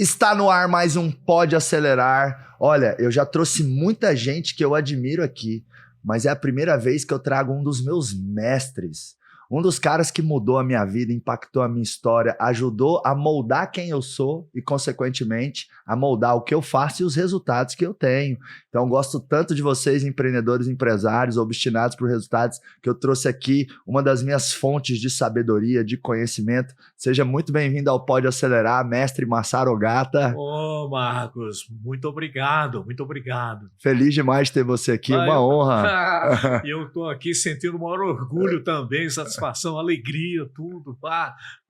Está no ar mais um Pode Acelerar. Olha, eu já trouxe muita gente que eu admiro aqui, mas é a primeira vez que eu trago um dos meus mestres. Um dos caras que mudou a minha vida, impactou a minha história, ajudou a moldar quem eu sou e, consequentemente, a moldar o que eu faço e os resultados que eu tenho. Então, gosto tanto de vocês, empreendedores, empresários, obstinados por resultados, que eu trouxe aqui uma das minhas fontes de sabedoria, de conhecimento. Seja muito bem-vindo ao Pode Acelerar, mestre Massaro Ogata. Ô, Marcos, muito obrigado, muito obrigado. Feliz demais de ter você aqui, uma honra. E eu estou aqui sentindo o maior orgulho também, satisfação, alegria, tudo.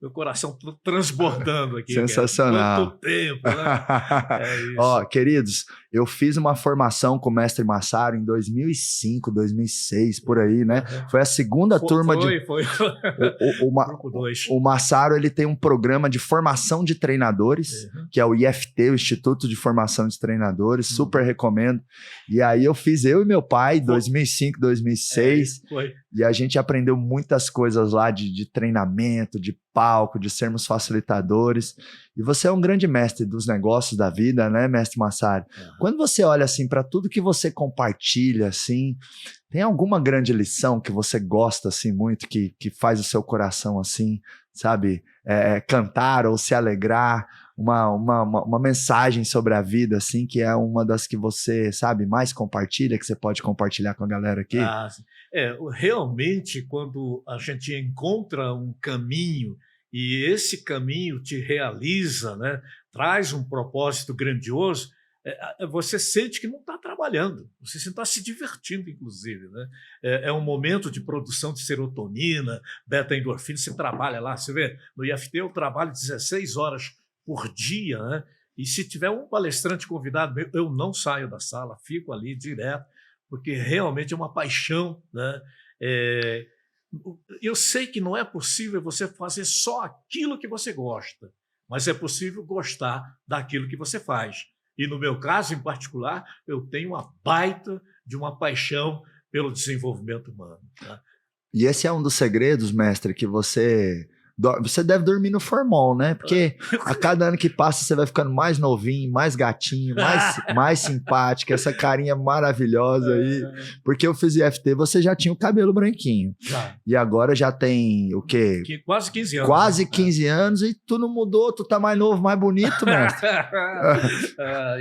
Meu coração transbordando aqui. Sensacional. Quanto tempo, né? É isso. Ó, queridos, eu fiz uma formação com o mestre Massaro em 2005, 2006, por aí, né? Foi a segunda turma de... Foi. Grupo 2. O Massaro, ele tem um programa de formação de treinadores, que é o IFT, o Instituto de Formação de Treinadores, super recomendo. E aí eu e meu pai, 2005, 2006, e a gente aprendeu muitas coisas lá de treinamento, de palco, de sermos facilitadores. E você é um grande mestre dos negócios da vida, né, mestre Massaro? Quando você olha assim para tudo que você compartilha, assim, tem alguma grande lição que você gosta assim muito, que faz o seu coração assim, sabe, cantar ou se alegrar? Uma mensagem sobre a vida, assim, que é uma das que você, sabe, mais compartilha, que você pode compartilhar com a galera aqui? Realmente, quando a gente encontra um caminho e esse caminho te realiza, né, traz um propósito grandioso, você sente que não está trabalhando, você está se divertindo, inclusive, né? É um momento de produção de serotonina, beta-endorfina, você trabalha lá, você vê, no IFT eu trabalho 16 horas por dia, né? E se tiver um palestrante convidado, eu não saio da sala, fico ali direto, porque realmente é uma paixão, né? Eu sei que não é possível você fazer só aquilo que você gosta, mas é possível gostar daquilo que você faz. E no meu caso, em particular, eu tenho uma baita de uma paixão pelo desenvolvimento humano. Tá? E esse é um dos segredos, mestre, que você deve dormir no formol, né? Porque a cada ano que passa você vai ficando mais novinho, mais gatinho, mais simpático, essa carinha maravilhosa aí. Porque eu fiz IFT, você já tinha o cabelo branquinho. Já. E agora já tem o quê? Quase 15 anos. Quase 15 anos e tu não mudou, tu tá mais novo, mais bonito, mestre.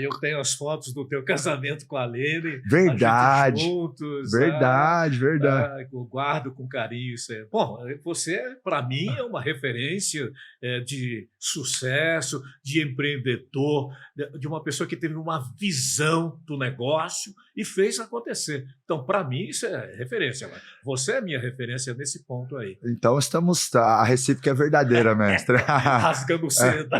Eu tenho as fotos do teu casamento com a Lene. Verdade. A gente juntos. Verdade. Eu guardo com carinho isso aí. Bom, você, para mim, é uma referência de sucesso, de empreendedor, de uma pessoa que teve uma visão do negócio e fez acontecer. Então, para mim, isso é referência. Você é minha referência nesse ponto aí. Então, a recíproca é verdadeira, mestre. Rasgando seda.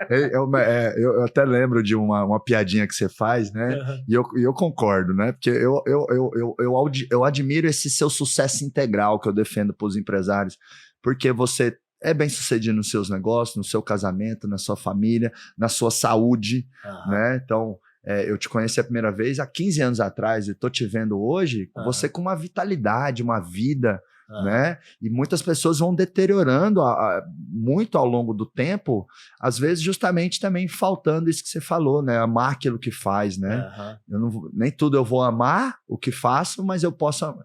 Eu até lembro de uma piadinha que você faz, né? E eu concordo, né? Porque eu admiro esse seu sucesso integral que eu defendo para os empresários, porque você é bem sucedido nos seus negócios, no seu casamento, na sua família, na sua saúde, né? Então, eu te conheci a primeira vez há 15 anos atrás e estou te vendo hoje, você com uma vitalidade, uma vida, né? E muitas pessoas vão deteriorando muito ao longo do tempo, às vezes justamente também faltando isso que você falou, né? Amar aquilo que faz, né? Nem tudo eu vou amar o que faço, mas eu posso,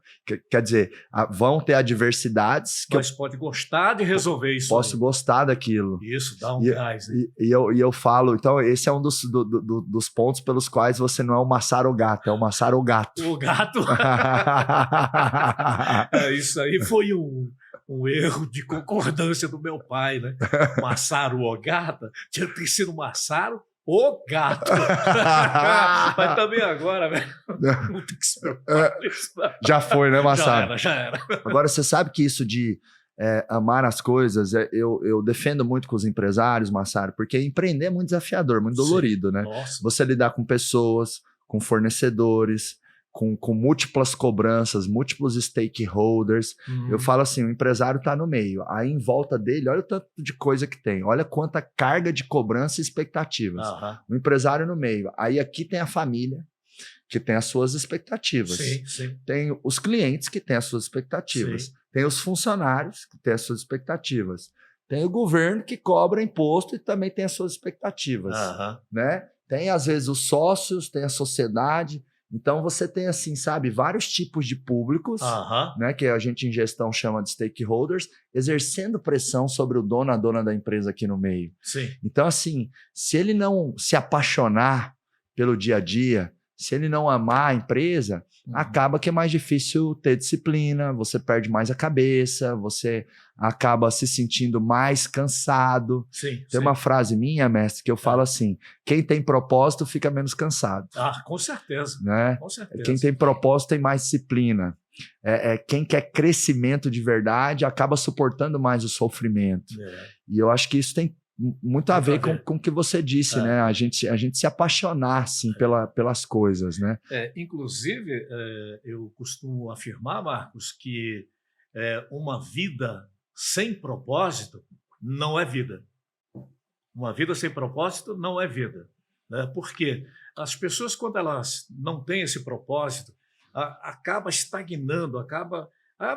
quer dizer, vão ter adversidades que mas pode gostar de resolver isso. Posso gostar daquilo. Isso, dá um gás. E eu falo, então esse é um dos pontos pelos quais você não é o Massaro Ogata, é o Massaro Ogato. O gato. Isso aí foi um erro de concordância do meu pai, né? Massaro Ogata tinha que ter sido Massaro o gato. Mas também agora, velho, não tem que se preocupar com isso. Já foi, né, Massaro? Já era. Agora, você sabe que isso de amar as coisas, eu defendo muito com os empresários, Massaro, porque empreender é muito desafiador, muito dolorido, né? Nossa. Você lidar com pessoas, com fornecedores, com múltiplas cobranças, múltiplos stakeholders. Eu falo assim, o empresário está no meio. Aí em volta dele, olha o tanto de coisa que tem. Olha quanta carga de cobrança e expectativas. O empresário no meio. Aí aqui tem a família, que tem as suas expectativas. Sim. Tem os clientes que têm as suas expectativas. Sim. Tem os funcionários que têm as suas expectativas. Tem o governo que cobra imposto e também tem as suas expectativas, né? Tem, às vezes, os sócios, tem a sociedade. Então, você tem, assim, sabe, vários tipos de públicos, né, que a gente em gestão chama de stakeholders, exercendo pressão sobre o dono, a dona da empresa aqui no meio. Sim. Então, assim, se ele não se apaixonar pelo dia a dia, se ele não amar a empresa, acaba que é mais difícil ter disciplina, você perde mais a cabeça, você acaba se sentindo mais cansado. Sim, tem uma frase minha, mestre, que eu falo assim, quem tem propósito fica menos cansado. Com certeza. Né? Com certeza. Quem tem propósito tem mais disciplina. Quem quer crescimento de verdade acaba suportando mais o sofrimento. E eu acho que isso tem muito a ver com o que você disse, né? A gente se apaixonar, assim, pelas coisas, né? Inclusive, eu costumo afirmar, Marcos, que uma vida sem propósito não é vida. Uma vida sem propósito não é vida. Né? Porque as pessoas, quando elas não têm esse propósito, acaba estagnando,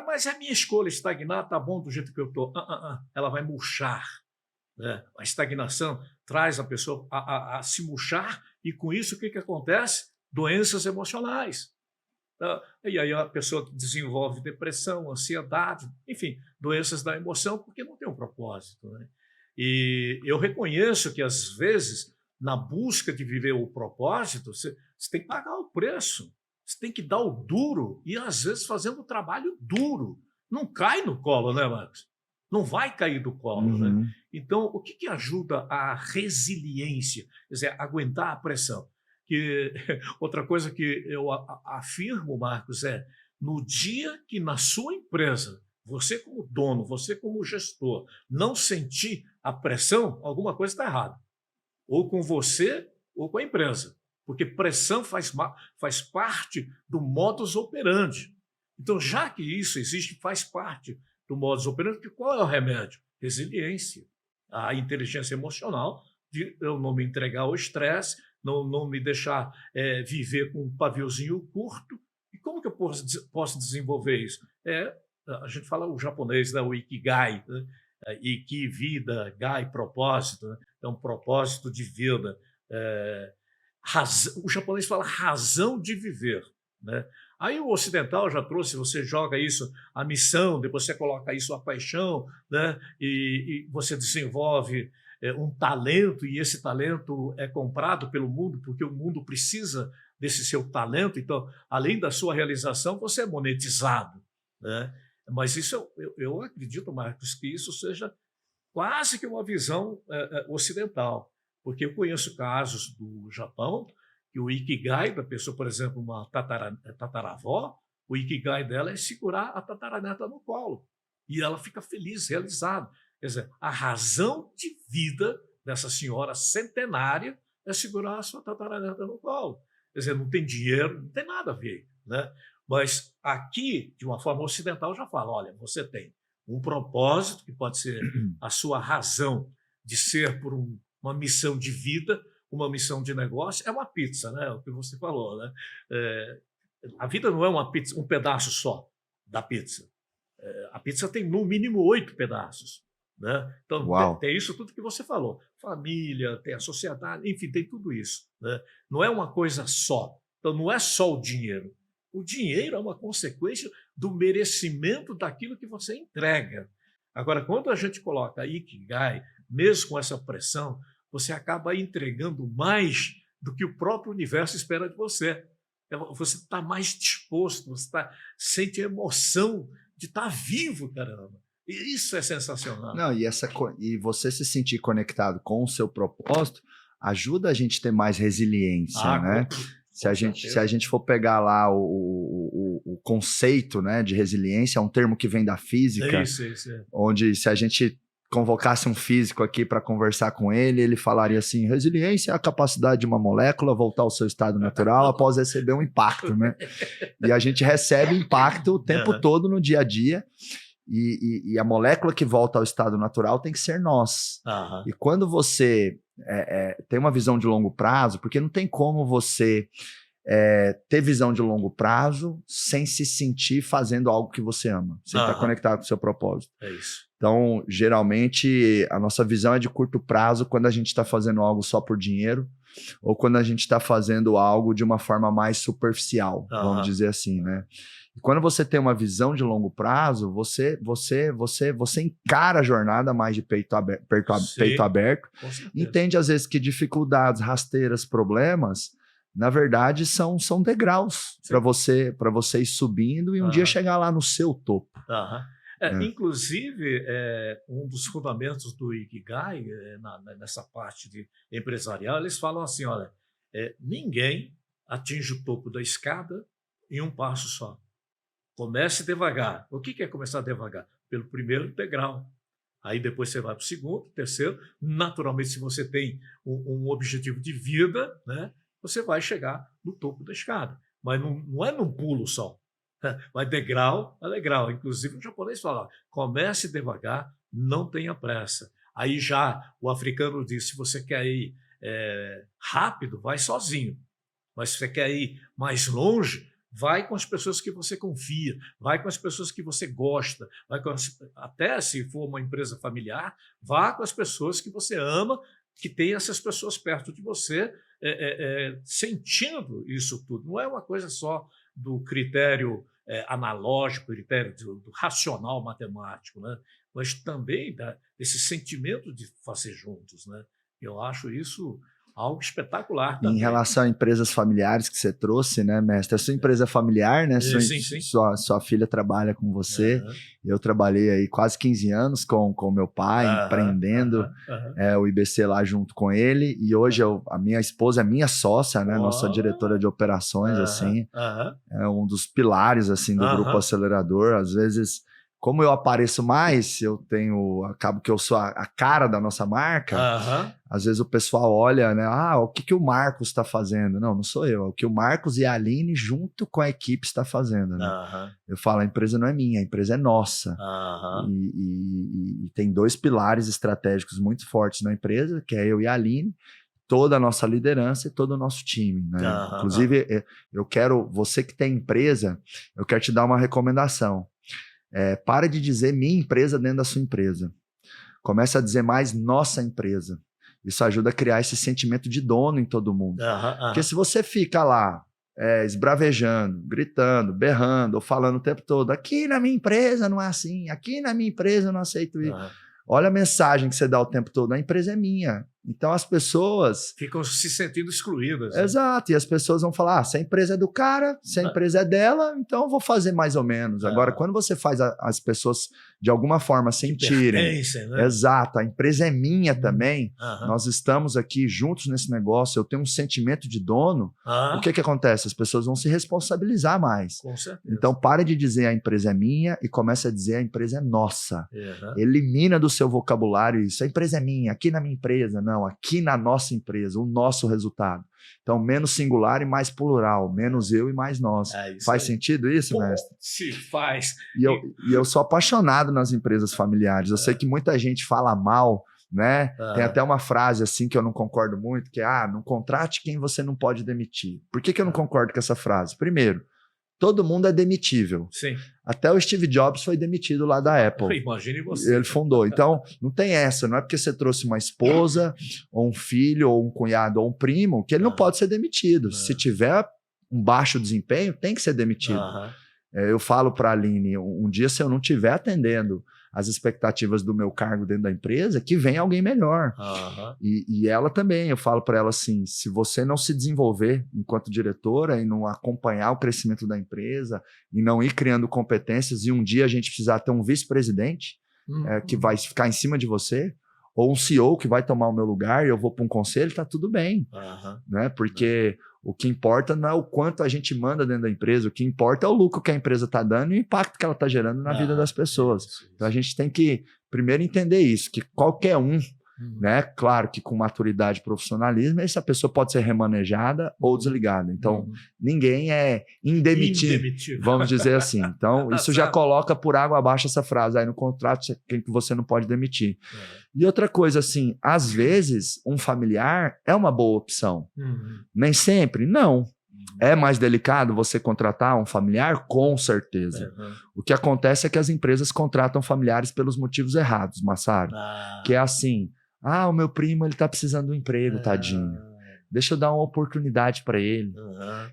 mas é a minha escolha estagnar, tá bom do jeito que eu estou. Ela vai murchar. Né? A estagnação traz a pessoa a se murchar e, com isso, o que acontece? Doenças emocionais. E aí a pessoa desenvolve depressão, ansiedade, enfim, doenças da emoção, porque não tem um propósito. Né? E eu reconheço que, às vezes, na busca de viver o propósito, você tem que pagar o preço, você tem que dar o duro e, às vezes, fazendo o trabalho duro. Não cai no colo, né, Marcos? Não vai cair do colo. Né? Então, o que ajuda a resiliência? Quer dizer, aguentar a pressão. Outra coisa que eu afirmo, Marcos, no dia que na sua empresa, você como dono, você como gestor, não sentir a pressão, alguma coisa está errada. Ou com você ou com a empresa. Porque pressão faz parte do modus operandi. Então, já que isso existe, faz parte do modus operandi, porque qual é o remédio? Resiliência. A inteligência emocional, de eu não me entregar ao estresse, não me deixar viver com um paviozinho curto. E como que eu posso desenvolver isso? A gente fala o japonês, né? O Ikigai, né? Iki, vida, gai, propósito. Né? Então, propósito de vida. O japonês fala razão de viver. Né? Aí o ocidental já trouxe, você joga isso, a missão, depois você coloca isso, a paixão, né? e você desenvolve um talento, e esse talento é comprado pelo mundo, porque o mundo precisa desse seu talento. Então, além da sua realização, você é monetizado. Né? Mas isso, eu acredito, Marcos, que isso seja quase que uma visão ocidental, porque eu conheço casos do Japão, que o Ikigai da pessoa, por exemplo, uma tataravó, o Ikigai dela é segurar a tataraneta no colo. E ela fica feliz, realizada. Quer dizer, a razão de vida dessa senhora centenária é segurar a sua tataraneta no colo. Quer dizer, não tem dinheiro, não tem nada a ver. Né? Mas aqui, de uma forma ocidental, já fala, olha, você tem um propósito, que pode ser a sua razão de ser por uma missão de vida, uma missão de negócio, é uma pizza, né? O que você falou, né? A vida não é uma pizza, um pedaço só da pizza. A pizza tem no mínimo 8 pedaços, né? Então tem isso tudo que você falou, família, tem a sociedade, enfim, tem tudo isso, né? Não é uma coisa só. Então não é só o dinheiro. O dinheiro é uma consequência do merecimento daquilo que você entrega. Agora, quando a gente coloca Ikigai, mesmo com essa pressão, você acaba entregando mais do que o próprio universo espera de você. Você está mais disposto, você sente a emoção de estar vivo, caramba. E isso é sensacional. Não, e você se sentir conectado com o seu propósito ajuda a gente a ter mais resiliência, né? Se a gente for pegar lá o conceito, né, de resiliência, é um termo que vem da física, isso. Onde se a gente convocasse um físico aqui para conversar com ele, ele falaria assim, resiliência é a capacidade de uma molécula voltar ao seu estado natural após receber um impacto, né? E a gente recebe impacto o tempo todo no dia a dia, e a molécula que volta ao estado natural tem que ser nós. E quando você tem uma visão de longo prazo, porque não tem como você ter visão de longo prazo sem se sentir fazendo algo que você ama, sem estar conectado com o seu propósito. É isso. Então, geralmente, a nossa visão é de curto prazo quando a gente está fazendo algo só por dinheiro ou quando a gente está fazendo algo de uma forma mais superficial, vamos dizer assim, né? E quando você tem uma visão de longo prazo, você encara a jornada mais de peito aberto, entende às vezes que dificuldades, rasteiras, problemas, na verdade são degraus para você ir subindo e um dia chegar lá no seu topo. Inclusive, um dos fundamentos do Ikigai, nessa parte de empresarial, eles falam assim, olha, ninguém atinge o topo da escada em um passo só. Comece devagar. O que é começar devagar? Pelo primeiro degrau. Aí depois você vai para o segundo, terceiro. Naturalmente, se você tem um objetivo de vida, né, você vai chegar no topo da escada. Mas não é num pulo só. Mas degrau a degrau. Inclusive, o japonês fala, comece devagar, não tenha pressa. Aí já o africano diz, se você quer ir rápido, vai sozinho. Mas se você quer ir mais longe, vai com as pessoas que você confia, vai com as pessoas que você gosta, até se for uma empresa familiar, vá com as pessoas que você ama, que tem essas pessoas perto de você, sentindo isso tudo. Não é uma coisa só do critério analógico, critério do racional matemático, né? Mas também desse sentimento de fazer juntos, né? Eu acho isso algo espetacular também. Em relação a empresas familiares que você trouxe, né, mestre? A sua empresa familiar, né? Sim. Sua filha trabalha com você. Eu trabalhei aí quase 15 anos com meu pai, empreendendo o IBC lá junto com ele. E hoje a minha esposa é minha sócia, né? Nossa diretora de operações, assim. É um dos pilares, assim, do Grupo Acelerador. Às vezes, como eu apareço mais, acabo que eu sou a cara da nossa marca, às vezes o pessoal olha, né? O que o Marcos está fazendo? Não sou eu, é o que o Marcos e a Aline, junto com a equipe, está fazendo, né? Eu falo, a empresa não é minha, a empresa é nossa. E tem 2 pilares estratégicos muito fortes na empresa, que é eu e a Aline, toda a nossa liderança e todo o nosso time, né? Inclusive, você que tem empresa, eu quero te dar uma recomendação. Para de dizer minha empresa dentro da sua empresa. Comece a dizer mais nossa empresa. Isso ajuda a criar esse sentimento de dono em todo mundo. Porque se você fica lá esbravejando, gritando, berrando ou falando o tempo todo, aqui na minha empresa não é assim, aqui na minha empresa eu não aceito isso. Olha a mensagem que você dá o tempo todo, a empresa é minha. Então as pessoas... ficam se sentindo excluídas. Exato, e as pessoas vão falar, se a empresa é do cara, se a empresa é dela, então eu vou fazer mais ou menos. Agora, quando você faz as pessoas de alguma forma sentirem... né? Exato, a empresa é minha também, nós estamos aqui juntos nesse negócio, eu tenho um sentimento de dono, o que acontece? As pessoas vão se responsabilizar mais. Com certeza. Então pare de dizer a empresa é minha e comece a dizer a empresa é nossa. Elimina do seu vocabulário isso, a empresa é minha, aqui na minha empresa, não, aqui na nossa empresa, o nosso resultado. Então, menos singular e mais plural, menos eu e mais nós. Faz sentido isso, mestre? Se faz. E eu sou apaixonado nas empresas familiares. Eu sei que muita gente fala mal, né? Tem até uma frase assim que eu não concordo muito, que é, não contrate quem você não pode demitir. Por que eu não concordo com essa frase? Primeiro, todo mundo é demitível. Sim. Até o Steve Jobs foi demitido lá da Apple. Imagine você. Ele fundou. Então, não tem essa. Não é porque você trouxe uma esposa, ou um filho, ou um cunhado, ou um primo, que ele não pode ser demitido. Se tiver um baixo desempenho, tem que ser demitido. Eu falo para a Aline, um dia se eu não estiver atendendo as expectativas do meu cargo dentro da empresa, que venha alguém melhor. E ela também, eu falo para ela assim, se você não se desenvolver enquanto diretora e não acompanhar o crescimento da empresa e não ir criando competências e um dia a gente precisar ter um vice-presidente que vai ficar em cima de você, ou um CEO que vai tomar o meu lugar e eu vou para um conselho, tá tudo bem. Né? Porque o que importa não é o quanto a gente manda dentro da empresa, o que importa é o lucro que a empresa está dando e o impacto que ela está gerando na vida das pessoas. Então a gente tem que primeiro entender isso, que qualquer um, né? Claro que com maturidade e profissionalismo, essa pessoa pode ser remanejada ou desligada. Então, ninguém é indemitível, vamos dizer assim. Então, isso já coloca por água abaixo essa frase aí no contrato, que você não pode demitir. E outra coisa, assim, às vezes, um familiar é uma boa opção. Nem sempre, não. É mais delicado você contratar um familiar? Com certeza. O que acontece é que as empresas contratam familiares pelos motivos errados, Massaro. Que é assim, o meu primo ele tá precisando de um emprego, tadinho. Deixa eu dar uma oportunidade para ele.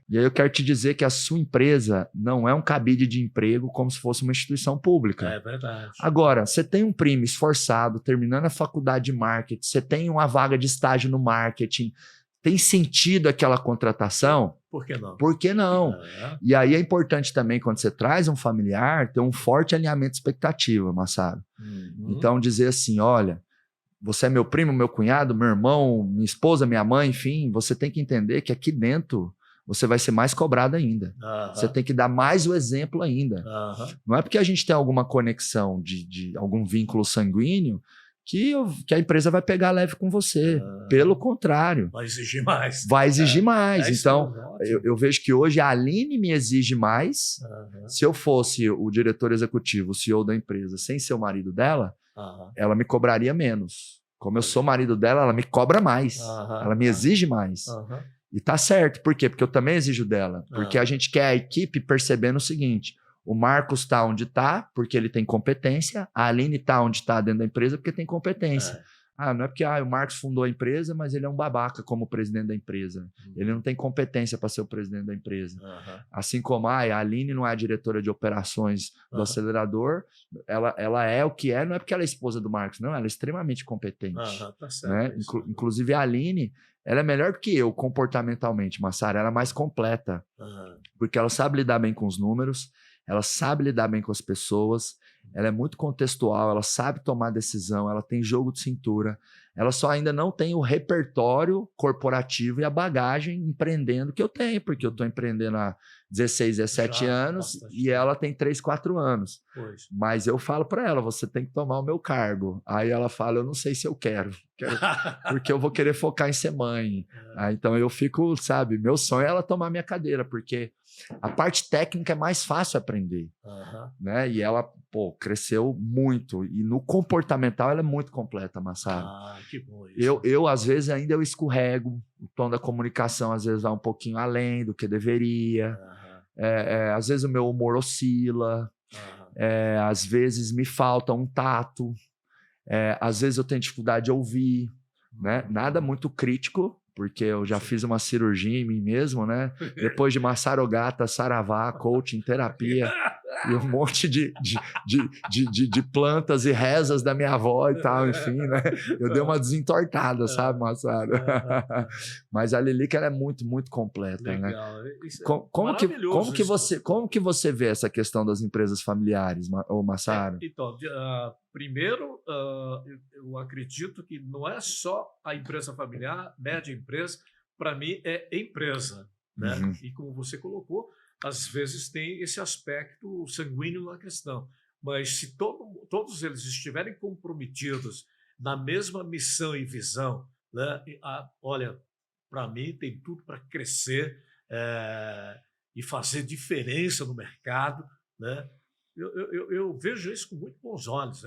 E aí eu quero te dizer que a sua empresa não é um cabide de emprego como se fosse uma instituição pública. É verdade. Agora, você tem um primo esforçado, terminando a faculdade de marketing, você tem uma vaga de estágio no marketing, tem sentido aquela contratação? Por que não? Por que não? E aí é importante também, quando você traz um familiar, ter um forte alinhamento de expectativa, Massaro. Então, dizer assim, olha, você é meu primo, meu cunhado, meu irmão, minha esposa, minha mãe, enfim, você tem que entender que aqui dentro você vai ser mais cobrado ainda. Você tem que dar mais o exemplo ainda. Não é porque a gente tem alguma conexão de algum vínculo sanguíneo que a empresa vai pegar leve com você. Pelo contrário. Vai exigir mais. Vai exigir mais. Então, eu vejo que hoje a Aline me exige mais. Se eu fosse o diretor executivo, o CEO da empresa, sem ser o marido dela, ela me cobraria menos. Como eu sou marido dela, ela me cobra mais. Ela me exige mais. E tá certo. Por quê? Porque eu também exijo dela. Porque a gente quer a equipe percebendo o seguinte: o Marcos tá onde tá, porque ele tem competência. A Aline tá onde tá dentro da empresa, porque tem competência. Não é porque o Marcos fundou a empresa, mas ele é um babaca como presidente da empresa. Ele não tem competência para ser o presidente da empresa. Assim como a Aline não é a diretora de operações do acelerador, ela é o que é, não é porque ela é esposa do Marcos, não, ela é extremamente competente. Tá certo, né? Inclusive a Aline, ela é melhor do que eu comportamentalmente, Massaro, ela é mais completa, porque ela sabe lidar bem com os números, ela sabe lidar bem com as pessoas, ela é muito contextual, ela sabe tomar decisão, ela tem jogo de cintura, ela só ainda não tem o repertório corporativo e a bagagem empreendendo que eu tenho, porque eu estou empreendendo há 16, 17 anos e ela tem 3, 4 anos. Mas eu falo para ela, você tem que tomar o meu cargo. Aí ela fala, eu não sei se eu quero porque eu vou querer focar em ser mãe. Então eu fico, sabe, meu sonho é ela tomar minha cadeira, porque a parte técnica é mais fácil aprender. Né? E ela, cresceu muito. E no comportamental ela é muito completa, Massaro. Que bom isso. Eu, às vezes, ainda eu escorrego. O tom da comunicação, às vezes, vai um pouquinho além do que deveria. Às vezes, o meu humor oscila. Às vezes, me falta um tato. Às vezes, eu tenho dificuldade de ouvir. Né? Nada muito crítico, porque eu já fiz uma cirurgia em mim mesmo, né? Depois de Massarogata, Saravá, coaching, terapia e um monte de plantas e rezas da minha avó e tal, enfim, né? Eu dei uma desentortada, sabe, Massaro? Mas a Lilica, ela é muito, muito completa, legal. Né? Como que você vê essa questão das empresas familiares, Massaro? Então, primeiro, eu acredito que não é só a empresa familiar, média empresa, para mim é empresa, né? E como você colocou, às vezes tem esse aspecto sanguíneo na questão, mas se todos eles estiverem comprometidos na mesma missão e visão, né? Olha, para mim tem tudo para crescer e fazer diferença no mercado, né? Eu vejo isso com muito bons olhos.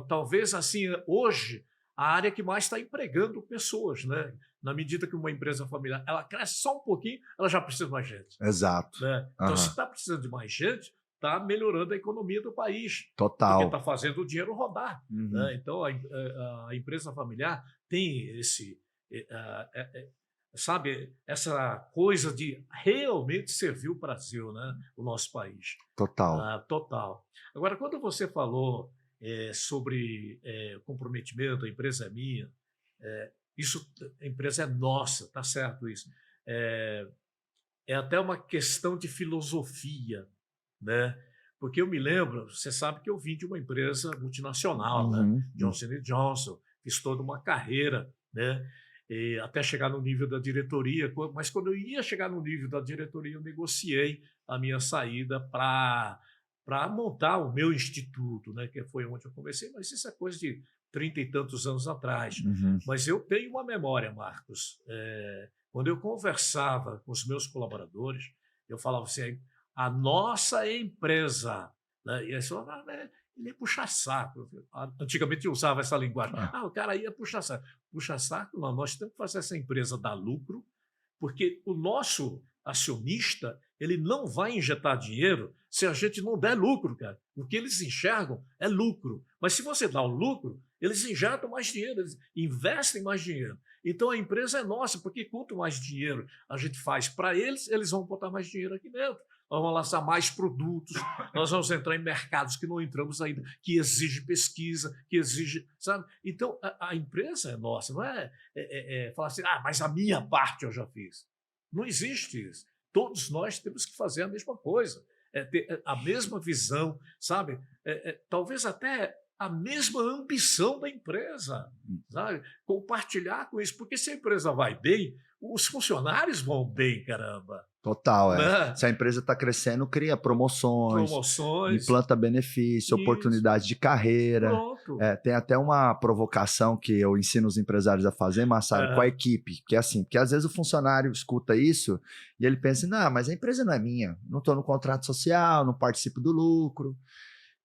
Talvez assim, hoje, a área que mais está empregando pessoas, né? Na medida que uma empresa familiar ela cresce só um pouquinho, ela já precisa de mais gente. Exato. Né? Então, se está precisando de mais gente, está melhorando a economia do país. Total. Porque está fazendo o dinheiro rodar. Né? Então, a empresa familiar tem sabe, essa coisa de realmente servir o Brasil, né? O nosso país. Total. Total. Agora, quando você falou sobre comprometimento, a empresa é minha, a empresa é nossa, tá certo isso. É até uma questão de filosofia, né? Porque eu me lembro, você sabe que eu vim de uma empresa multinacional, né? Johnson & Johnson, fiz toda uma carreira, né? Até chegar no nível da diretoria, mas quando eu ia chegar no nível da diretoria, eu negociei a minha saída para montar o meu instituto, né, que foi onde eu comecei, mas isso é coisa de 30 e tantos anos atrás. Mas eu tenho uma memória, Marcos. Quando eu conversava com os meus colaboradores, eu falava assim, a nossa empresa, né, e eles falavam, ele ia puxar saco. Antigamente eu usava essa linguagem. O cara ia puxar saco. Puxar saco, não, nós temos que fazer essa empresa dar lucro Porque o nosso acionista, ele não vai injetar dinheiro se a gente não der lucro, cara. O que eles enxergam é lucro. Mas se você dá o lucro, eles injetam mais dinheiro, eles investem mais dinheiro. Então a empresa é nossa, porque quanto mais dinheiro a gente faz para eles, eles vão botar mais dinheiro aqui dentro. Nós vamos lançar mais produtos, nós vamos entrar em mercados que não entramos ainda, que exige pesquisa, que exige, sabe? Então a empresa é nossa, não é falar assim, mas a minha parte eu já fiz. Não existe isso. Todos nós temos que fazer a mesma coisa, ter a mesma visão, sabe? Talvez até a mesma ambição da empresa, sabe? Compartilhar com isso, porque se a empresa vai bem, os funcionários vão bem, caramba. Total, né? Se a empresa está crescendo, cria promoções, implanta benefício, oportunidades de carreira. Tem até uma provocação que eu ensino os empresários a fazer, Massaro, com a equipe, que é assim, porque às vezes o funcionário escuta isso e ele pensa, não, mas a empresa não é minha, não estou no contrato social, não participo do lucro.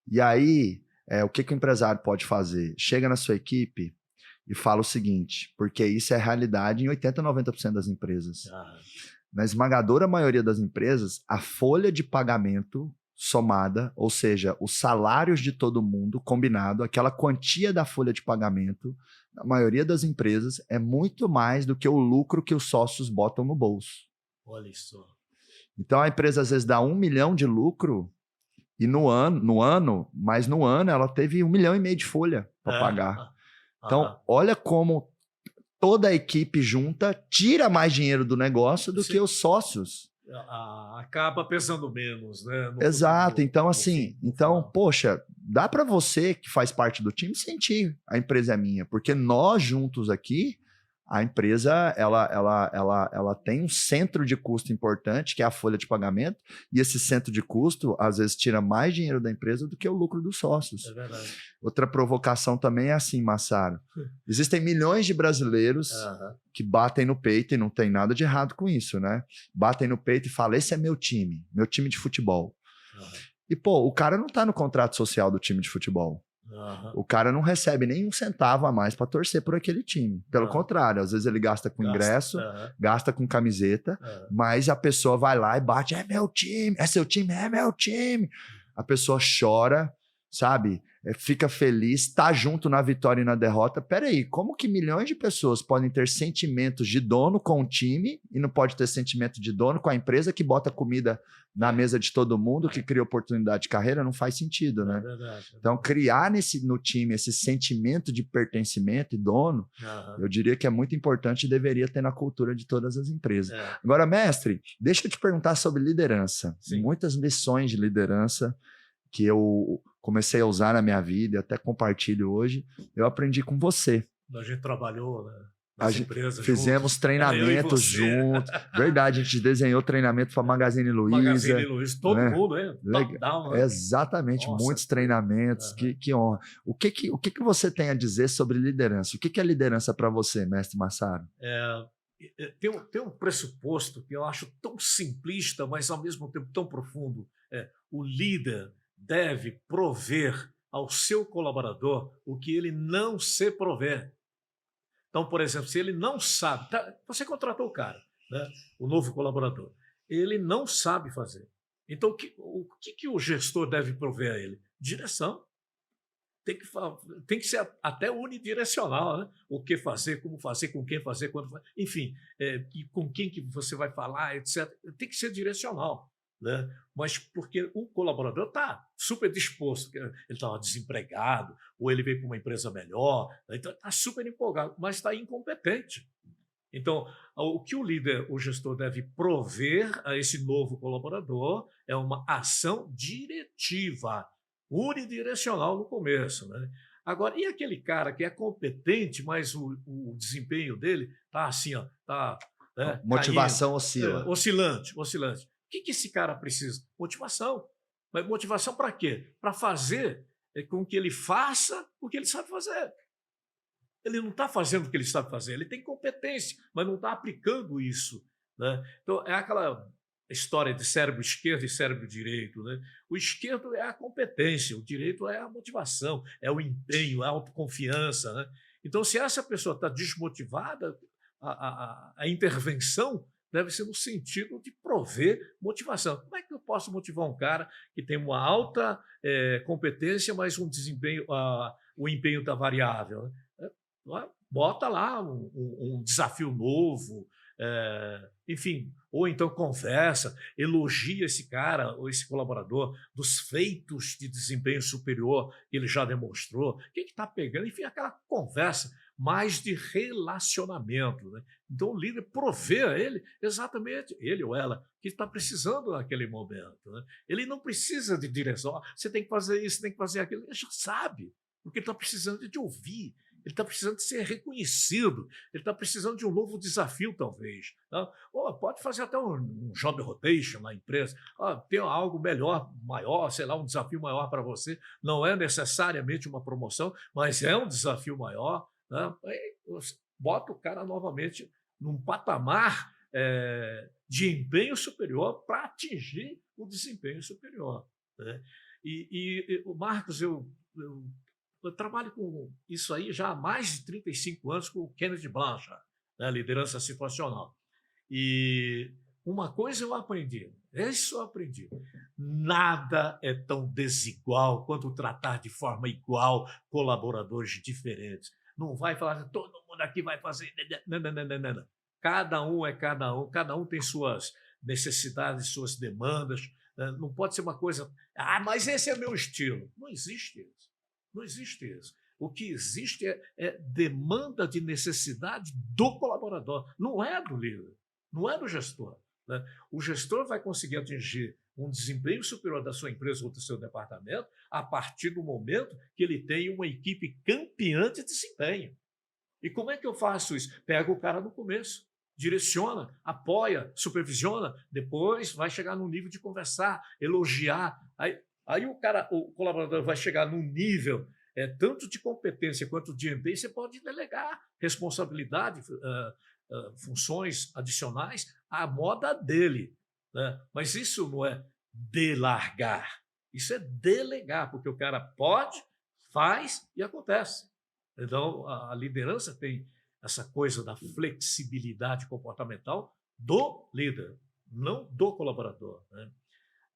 E aí, o que o empresário pode fazer? Chega na sua equipe e fala o seguinte, porque isso é realidade em 80%, 90% das empresas. Na esmagadora maioria das empresas, a folha de pagamento somada, ou seja, os salários de todo mundo combinado, aquela quantia da folha de pagamento, na maioria das empresas, é muito mais do que o lucro que os sócios botam no bolso. Olha só. Então a empresa às vezes dá 1 milhão de lucro e no ano ela teve 1,5 milhão de folha para pagar. Então, olha como toda a equipe junta tira mais dinheiro do negócio do que os sócios. Acaba pesando menos, né? Exato. Então, assim, poxa, dá para você que faz parte do time sentir a empresa é minha, porque nós juntos aqui, a empresa ela tem um centro de custo importante, que é a folha de pagamento, e esse centro de custo, às vezes, tira mais dinheiro da empresa do que o lucro dos sócios. É verdade. Outra provocação também é assim, Massaro. Existem milhões de brasileiros que batem no peito, e não tem nada de errado com isso, né? Batem no peito e falam, esse é meu time de futebol. E, pô, o cara não tá no contrato social do time de futebol. O cara não recebe nem 1 centavo a mais para torcer por aquele time. Pelo contrário, às vezes ele gasta com ingresso, gasta com camiseta, mas a pessoa vai lá e bate, é meu time, é seu time, é meu time. A pessoa chora, sabe? Fica feliz, tá junto na vitória e na derrota. Peraí, como que milhões de pessoas podem ter sentimentos de dono com o time e não pode ter sentimento de dono com a empresa que bota comida na mesa de todo mundo, que cria oportunidade de carreira? Não faz sentido, né? Então, criar no time esse sentimento de pertencimento e dono, eu diria que é muito importante e deveria ter na cultura de todas as empresas. Agora, mestre, deixa eu te perguntar sobre liderança. Muitas lições de liderança que eu comecei a usar na minha vida e até compartilho hoje, eu aprendi com você. A gente trabalhou, né? Nas empresas fizemos treinamentos juntos. Verdade, a gente desenhou treinamento para Magazine Luiza. Magazine Luiza, todo mundo, né? Exatamente, muitos treinamentos. Que honra. O que você tem a dizer sobre liderança? O que é liderança para você, mestre Massaro? Tem um pressuposto que eu acho tão simplista, mas ao mesmo tempo tão profundo. O líder deve prover ao seu colaborador o que ele não se prover. Então, por exemplo, se ele não sabe, você contratou o cara, né, o novo colaborador, ele não sabe fazer. Então, o que o gestor deve prover a ele? Direção. Tem que ser até unidirecional, né? O que fazer, como fazer, com quem fazer, quando fazer, enfim, e com quem que você vai falar, etc. Tem que ser direcional. Né? Mas porque o colaborador está super disposto, ele estava desempregado, ou ele veio para uma empresa melhor, então está super empolgado, mas está incompetente. Então, o que o gestor deve prover a esse novo colaborador é uma ação diretiva, unidirecional no começo. Né? Agora, e aquele cara que é competente, mas o desempenho dele está assim, ó, né, motivação oscila. Oscilante. O que esse cara precisa? Motivação. Mas motivação para quê? Para fazer com que ele faça o que ele sabe fazer. Ele não está fazendo o que ele sabe fazer, ele tem competência, mas não está aplicando isso. Né? Então, é aquela história de cérebro esquerdo e cérebro direito. Né? O esquerdo é a competência, o direito é a motivação, é o empenho, a autoconfiança. Né? Então, se essa pessoa está desmotivada, a intervenção deve ser no sentido de prover motivação. Como é que eu posso motivar um cara que tem uma alta competência, mas um desempenho, o empenho está variável? Bota lá um desafio novo, enfim, ou então conversa, elogia esse cara ou esse colaborador dos feitos de desempenho superior que ele já demonstrou. O que está pegando? Enfim, aquela conversa mais de relacionamento, né? Então o líder provê a ele exatamente, ele ou ela, que está precisando naquele momento, né? Ele não precisa de direção, você tem que fazer isso, tem que fazer aquilo, ele já sabe, porque ele está precisando de ouvir. Ele está precisando de ser reconhecido, ele está precisando de um novo desafio, talvez. Né? Ou pode fazer até um job rotation na empresa, tem algo melhor, maior, sei lá, um desafio maior para você. Não é necessariamente uma promoção, mas é um desafio maior. Né? Aí bota o cara novamente num patamar de empenho superior para atingir o desempenho superior. Né? E Marcos, eu trabalho com isso aí já há mais de 35 anos com o Kenneth Blanchard, né, liderança situacional. E uma coisa eu aprendi, isso eu aprendi, nada é tão desigual quanto tratar de forma igual colaboradores diferentes. Não vai falar, todo mundo aqui vai fazer... Não. Cada um é cada um tem suas necessidades, suas demandas. Não pode ser uma coisa, mas esse é meu estilo. Não existe isso. Não existe isso. O que existe é demanda de necessidade do colaborador, não é do líder, não é do gestor. Né? O gestor vai conseguir atingir um desempenho superior da sua empresa ou do seu departamento a partir do momento que ele tem uma equipe campeã de desempenho. E como é que eu faço isso? Pega o cara no começo, direciona, apoia, supervisiona, depois vai chegar no nível de conversar, elogiar. Aí o colaborador vai chegar num nível tanto de competência quanto de empenho, você pode delegar responsabilidade, funções adicionais à moda dele. Né? Mas isso não é delargar, isso é delegar, porque o cara pode, faz e acontece. Então, a liderança tem essa coisa da flexibilidade comportamental do líder, não do colaborador. Né?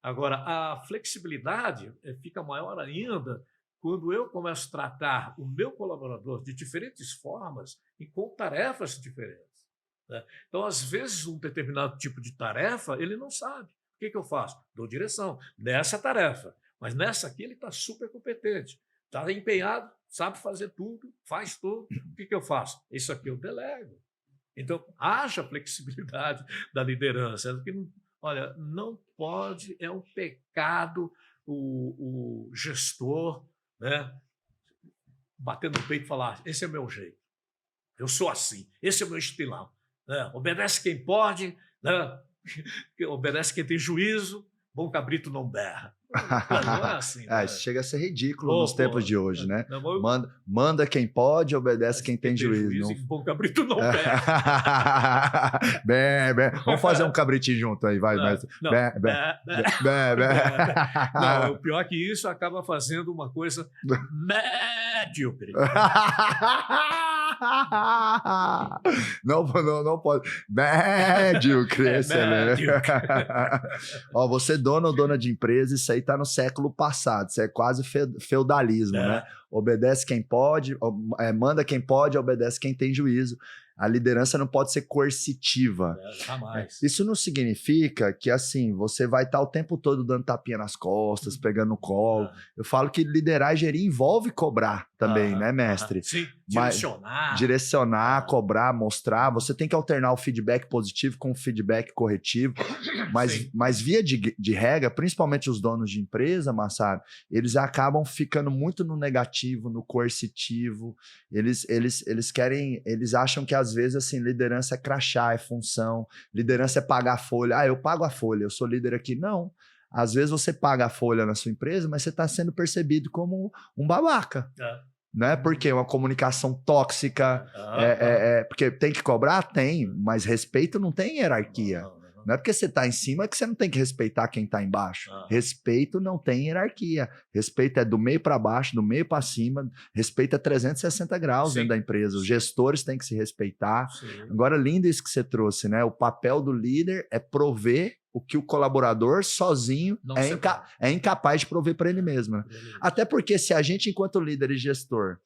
Agora, a flexibilidade fica maior ainda quando eu começo a tratar o meu colaborador de diferentes formas e com tarefas diferentes. Né? Então, às vezes, um determinado tipo de tarefa, ele não sabe. O que eu faço? Dou direção nessa tarefa, mas nessa aqui ele está super competente, está empenhado, sabe fazer tudo, faz tudo. O que eu faço? Isso aqui eu delego. Então, haja flexibilidade da liderança. Olha, não pode, é um pecado o gestor, né, bater no peito e falar, esse é meu jeito, eu sou assim, esse é o meu estilão. Né? Obedece quem pode, né? Obedece quem tem juízo, bom cabrito não berra. Não é assim. Isso chega a ser ridículo nos tempos de hoje, né? Manda quem pode, obedece quem tem juízo. Não... Bom cabrito não berra. Vamos fazer um cabritinho junto aí, vai. Não, o pior é que isso acaba fazendo uma coisa medíocre. Não pode. Medíocre, excelente. Ó, você é dono ou dona de empresa, isso aí tá no século passado, isso é quase feudalismo, né? Obedece quem pode, manda quem pode, obedece quem tem juízo. A liderança não pode ser coercitiva. Jamais. Isso não significa que, assim, você vai estar o tempo todo dando tapinha nas costas, pegando no colo. Eu falo que liderar e gerir envolve cobrar também, né, mestre? Sim, direcionar, cobrar, mostrar. Você tem que alternar o feedback positivo com o feedback corretivo. Mas via de regra, principalmente os donos de empresa, Massaro, eles acabam ficando muito no negativo, no coercitivo. Eles querem, eles acham que às vezes assim, liderança é crachá, é função, liderança é pagar a folha. Eu pago a folha, eu sou líder aqui. Não. Às vezes você paga a folha na sua empresa, mas você está sendo percebido como um babaca. Né? Porque uma comunicação tóxica, porque tem que cobrar? Tem, mas respeito não tem hierarquia. Não é porque você está em cima que você não tem que respeitar quem está embaixo. Respeito não tem hierarquia. Respeito é do meio para baixo, do meio para cima. Respeito é 360 graus dentro da empresa. Os gestores têm que se respeitar. Agora, lindo isso que você trouxe, né? O papel do líder é prover o que o colaborador sozinho é incapaz de prover para ele mesmo. Né? Até porque se a gente, enquanto líder e gestor,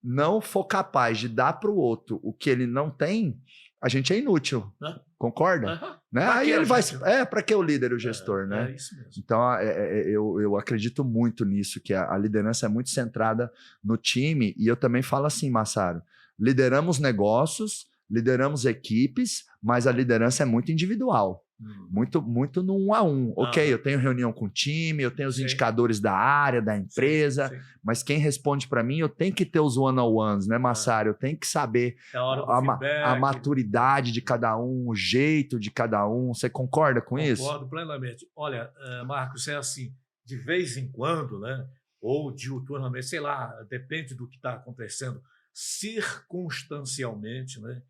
não for capaz de dar para o outro o que ele não tem, a gente é inútil. Concorda? Né? Aí ele vai... para que o líder e o gestor, né? É isso mesmo. Então, eu acredito muito nisso, que a liderança é muito centrada no time. E eu também falo assim, Massaro, lideramos negócios, lideramos equipes, mas a liderança é muito individual. Muito no 1 a 1. Ok, eu tenho reunião com o time, eu tenho os indicadores da área, da empresa, mas quem responde para mim, eu tenho que ter os one-on-ones, né, Massaro? Eu tenho que saber a maturidade de cada um, o jeito de cada um. Você concorda com isso? Concordo plenamente. Olha, Marcos, é assim, de vez em quando, né, ou diuturnamente, sei lá, depende do que está acontecendo, circunstancialmente, né?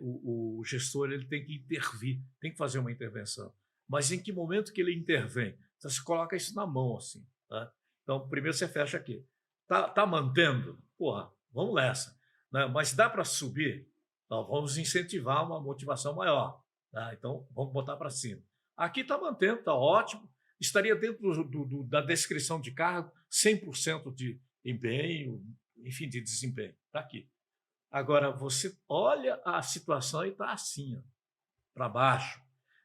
O gestor ele tem que intervir, tem que fazer uma intervenção. Mas em que momento que ele intervém? Então, você coloca isso na mão, assim. Tá? Então, primeiro você fecha aqui. Tá mantendo? Porra, vamos nessa. Né? Mas dá para subir? Então, vamos incentivar uma motivação maior. Tá? Então, vamos botar para cima. Aqui está mantendo, está ótimo. Estaria dentro da descrição de cargo, 100% de empenho, enfim, de desempenho. Está aqui. Agora, você olha a situação e está assim, para baixo. O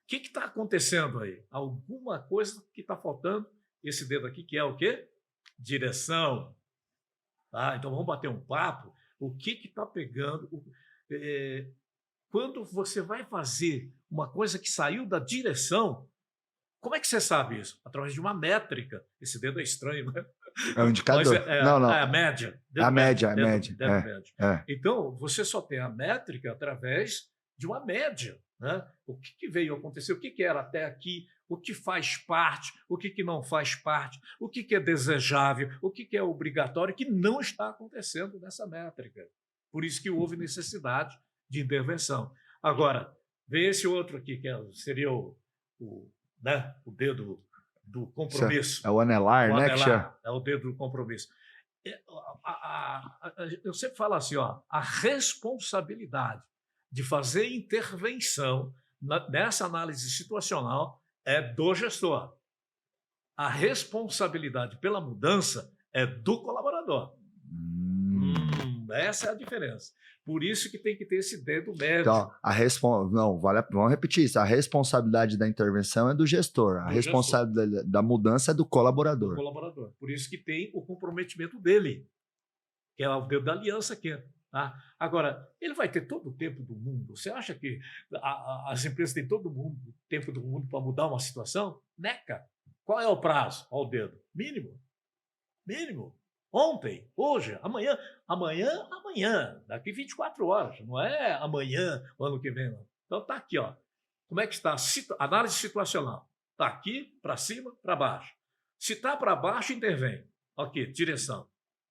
que está acontecendo aí? Alguma coisa que está faltando, esse dedo aqui, que é o quê? Direção. Tá? Então, vamos bater um papo. O que está pegando? Quando você vai fazer uma coisa que saiu da direção, como é que você sabe isso? Através de uma métrica. Esse dedo é estranho, né? É um indicador. Não. É a média. A média. Então, você só tem a métrica através de uma média. Né? O que veio acontecer? O que era até aqui? O que faz parte? O que não faz parte? O que é desejável? O que é obrigatório? Que não está acontecendo nessa métrica. Por isso que houve necessidade de intervenção. Agora, vem esse outro aqui, que seria o dedo do compromisso. É o anelar, né? É o dedo do compromisso. Eu sempre falo assim, a responsabilidade de fazer intervenção nessa análise situacional é do gestor. A responsabilidade pela mudança é do colaborador. Essa é a diferença. Por isso que tem que ter esse dedo médio. Então, vamos repetir isso. A responsabilidade da intervenção é do gestor. A responsabilidade da mudança é do colaborador. Do colaborador. Por isso que tem o comprometimento dele, que é o dedo da aliança aqui. Tá? Agora, ele vai ter todo o tempo do mundo. Você acha que as empresas têm todo o tempo do mundo para mudar uma situação? Neca. Qual é o prazo? Olha o dedo. Mínimo. Ontem, hoje, amanhã, daqui 24 horas, não é amanhã, ano que vem, não. Então está aqui, como é que está? Análise situacional. Está aqui, para cima, para baixo. Se está para baixo, intervém. Ok, direção,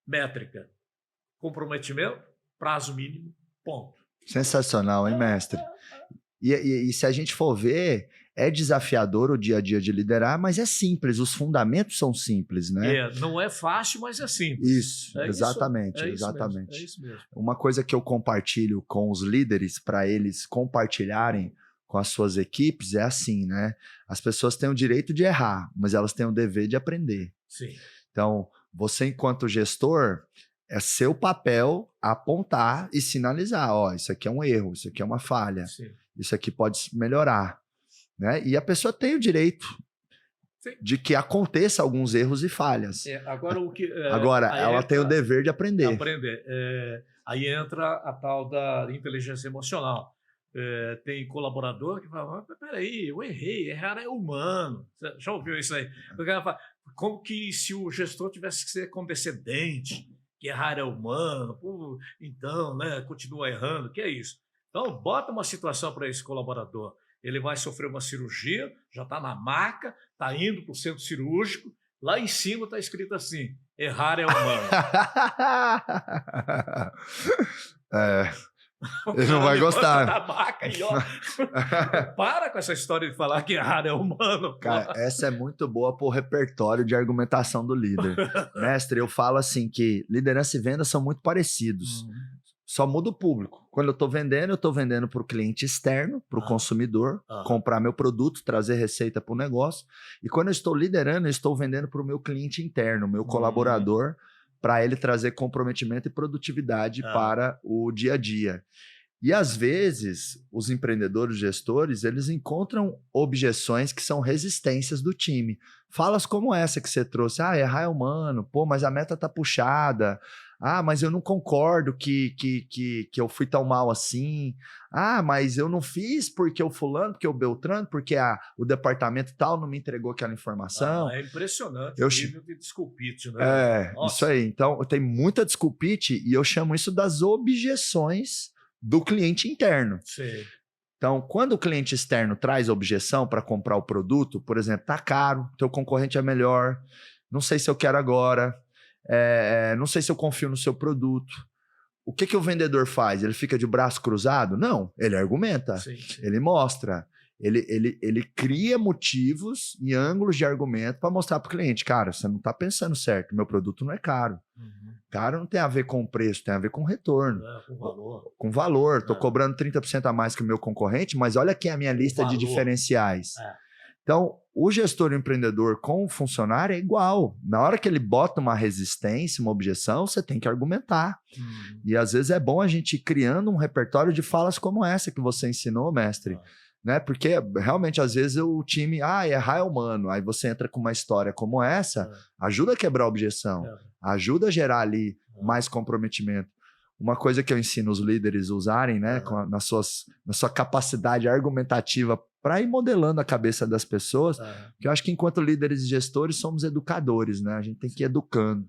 métrica, comprometimento, prazo mínimo, ponto. Sensacional, hein, mestre? E se a gente for ver, é desafiador o dia a dia de liderar, mas é simples, os fundamentos são simples, né? Não é fácil, mas é simples. Isso, exatamente. É isso mesmo. Uma coisa que eu compartilho com os líderes, para eles compartilharem com as suas equipes, é assim, né? As pessoas têm o direito de errar, mas elas têm o dever de aprender. Sim. Então, você enquanto gestor, é seu papel apontar e sinalizar, isso aqui é um erro, isso aqui é uma falha, isso aqui pode melhorar. Né? E a pessoa tem o direito de que aconteça alguns erros e falhas. Agora ela tem o dever de aprender. Aí entra a tal da inteligência emocional. Tem colaborador que fala, peraí, eu errei, errar é humano. Você já ouviu isso aí? O cara fala, como que se o gestor tivesse que ser condescendente, que errar é humano, então, né, continua errando, que é isso? Então, bota uma situação para esse colaborador. Ele vai sofrer uma cirurgia, já está na maca, está indo para o centro cirúrgico, lá em cima está escrito assim, errar é humano. Ele não vai gostar. Tabaca e, ó, para com essa história de falar que errar é humano. Cara, essa é muito boa pro repertório de argumentação do líder. Mestre, eu falo assim que liderança e venda são muito parecidos. Só muda o público. Quando eu estou vendendo para o cliente externo, para o consumidor, comprar meu produto, trazer receita para o negócio. E quando eu estou liderando, eu estou vendendo para o meu cliente interno, meu colaborador, para ele trazer comprometimento e produtividade para o dia a dia. E às vezes, os empreendedores, gestores, eles encontram objeções que são resistências do time. Falas como essa que você trouxe. Errar é humano. Pô, mas a meta tá puxada. Mas eu não concordo que eu fui tão mal assim. Mas eu não fiz porque o fulano, porque o Beltrano, porque o departamento tal não me entregou aquela informação. É impressionante o nível de desculpite, né? Isso aí. Então, tem muita desculpite e eu chamo isso das objeções do cliente interno. Sim. Então, quando o cliente externo traz objeção para comprar o produto, por exemplo, tá caro, teu concorrente é melhor, não sei se eu quero agora, não sei se eu confio no seu produto. O que o vendedor faz? Ele fica de braço cruzado? Não, ele argumenta, sim. Ele mostra, ele cria motivos e ângulos de argumento para mostrar para o cliente, cara, você não está pensando certo, meu produto não é caro. Caro não tem a ver com o preço, tem a ver com retorno. Com valor. Com valor. Estou cobrando 30% a mais que o meu concorrente, mas olha aqui a minha lista de diferenciais. Então, o gestor empreendedor com o funcionário é igual. Na hora que ele bota uma resistência, uma objeção, você tem que argumentar. E às vezes é bom a gente ir criando um repertório de falas como essa que você ensinou, mestre. Né? Porque realmente às vezes o time, errar é humano. Aí você entra com uma história como essa, ajuda a quebrar a objeção, ajuda a gerar ali mais comprometimento. Uma coisa que eu ensino os líderes a usarem, né, na sua capacidade argumentativa para ir modelando a cabeça das pessoas, que eu acho que enquanto líderes e gestores somos educadores, né? A gente tem que ir educando.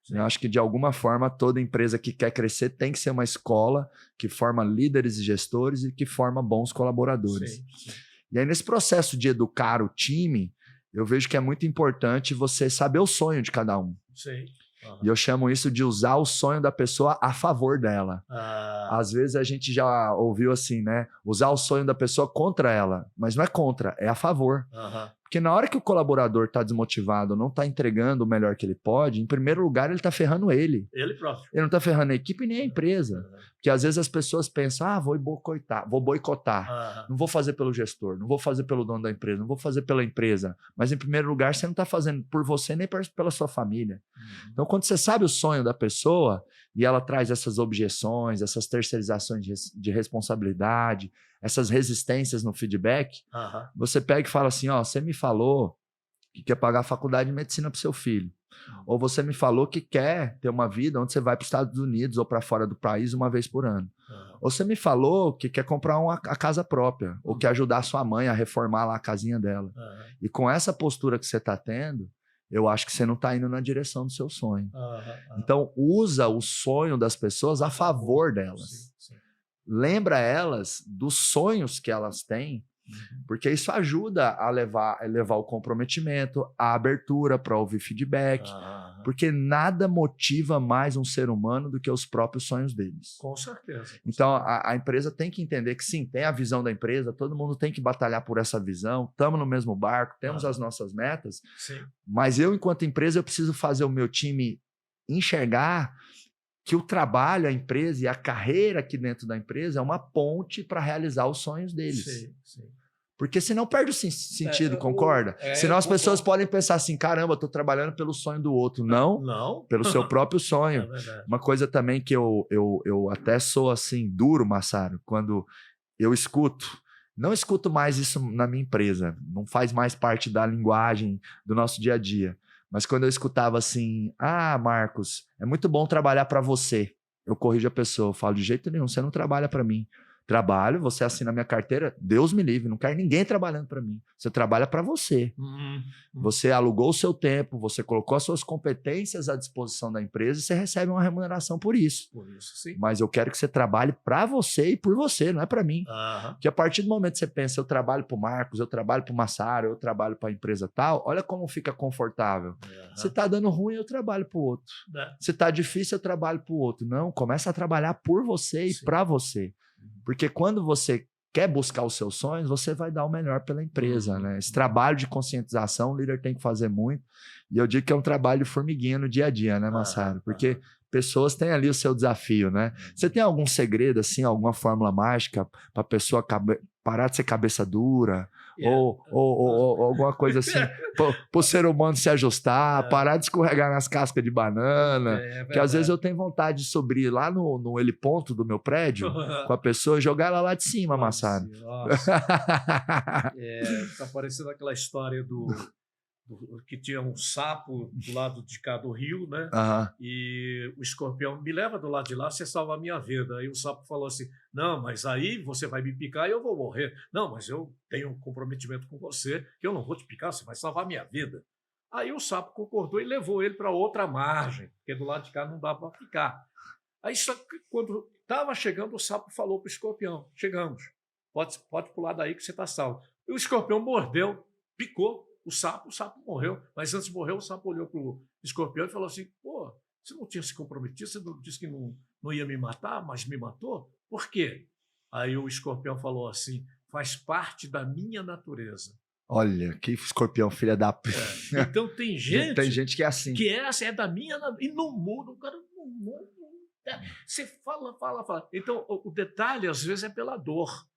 Eu acho que, de alguma forma, toda empresa que quer crescer tem que ser uma escola que forma líderes e gestores e que forma bons colaboradores. Sim. E aí, nesse processo de educar o time, eu vejo que é muito importante você saber o sonho de cada um. Sim. E eu chamo isso de usar o sonho da pessoa a favor dela. Às vezes a gente já ouviu assim, né? Usar o sonho da pessoa contra ela. Mas não é contra, é a favor. Porque na hora que o colaborador está desmotivado, não está entregando o melhor que ele pode, em primeiro lugar, ele está ferrando ele. Ele próprio. Ele não está ferrando a equipe nem a empresa. Porque às vezes as pessoas pensam, vou boicotar. Não vou fazer pelo gestor, não vou fazer pelo dono da empresa, não vou fazer pela empresa. Mas em primeiro lugar, você não está fazendo por você nem pela sua família. Então, quando você sabe o sonho da pessoa e ela traz essas objeções, essas terceirizações de responsabilidade, essas resistências no feedback, você pega e fala assim, você me falou que quer pagar a faculdade de medicina para o seu filho. Ou você me falou que quer ter uma vida onde você vai para os Estados Unidos ou para fora do país uma vez por ano. Ou você me falou que quer comprar a casa própria, ou quer ajudar a sua mãe a reformar lá a casinha dela. E com essa postura que você está tendo, eu acho que você não está indo na direção do seu sonho. Então, usa o sonho das pessoas a favor delas. Sim. Lembra elas dos sonhos que elas têm, porque isso ajuda a levar o comprometimento, a abertura para ouvir feedback, porque nada motiva mais um ser humano do que os próprios sonhos deles. Com certeza. Então, a empresa tem que entender que sim, tem a visão da empresa, todo mundo tem que batalhar por essa visão, estamos no mesmo barco, temos as nossas metas, mas eu, enquanto empresa, eu preciso fazer o meu time enxergar que o trabalho, a empresa e a carreira aqui dentro da empresa é uma ponte para realizar os sonhos deles. Sim. Porque senão perde o sentido, concorda? Senão as pessoas podem pensar assim, caramba, eu estou trabalhando pelo sonho do outro. Não, pelo seu próprio sonho. Uma coisa também que eu até sou assim, duro, Massaro, quando eu não escuto mais isso na minha empresa, não faz mais parte da linguagem do nosso dia a dia. Mas quando eu escutava assim, Marcos, é muito bom trabalhar para você. Eu corrijo a pessoa, eu falo, de jeito nenhum, você não trabalha para mim. Trabalho, você assina a minha carteira, Deus me livre, não quero ninguém trabalhando para mim. Você trabalha para você. Você alugou o seu tempo, você colocou as suas competências à disposição da empresa e você recebe uma remuneração por isso. Por isso, sim. Mas eu quero que você trabalhe para você e por você, não é para mim. Porque a partir do momento que você pensa, eu trabalho para o Marcos, eu trabalho para o Massaro, eu trabalho para a empresa tal, olha como fica confortável. Se está dando ruim, eu trabalho para o outro. Se está difícil, eu trabalho para o outro. Não, começa a trabalhar por você e para você. Porque quando você quer buscar os seus sonhos, você vai dar o melhor pela empresa, né? Esse trabalho de conscientização, o líder tem que fazer muito. E eu digo que é um trabalho de formiguinha no dia a dia, né, Massaro? Porque pessoas têm ali o seu desafio, né? Você tem algum segredo, assim, alguma fórmula mágica para a pessoa parar de ser cabeça dura? Ou alguma coisa assim, para o ser humano se ajustar, parar de escorregar nas cascas de banana, que às vezes eu tenho vontade de subir lá no heliponto do meu prédio com a pessoa e jogar ela lá de cima, Massaro. Tá parecendo aquela história que tinha um sapo do lado de cá do rio, né? E o escorpião me leva do lado de lá, você salva a minha vida. Aí o sapo falou assim, não, mas aí você vai me picar e eu vou morrer. Não, mas eu tenho um comprometimento com você, que eu não vou te picar, você vai salvar a minha vida. Aí o sapo concordou e levou ele para outra margem, porque do lado de cá não dá para picar. Aí quando estava chegando, o sapo falou para o escorpião, chegamos, pode pular daí que você está salvo. E o escorpião mordeu, picou, o sapo morreu, mas antes de morrer, o sapo olhou para o escorpião e falou assim, pô, você não tinha se comprometido, você não disse que não ia me matar, mas me matou? Por quê? Aí o escorpião falou assim, faz parte da minha natureza. Olha, que escorpião, filha da... Então tem gente que é assim. Que essa é da minha natureza, e não muda, o cara não muda. Você fala. Então o detalhe, às vezes, é pela dor.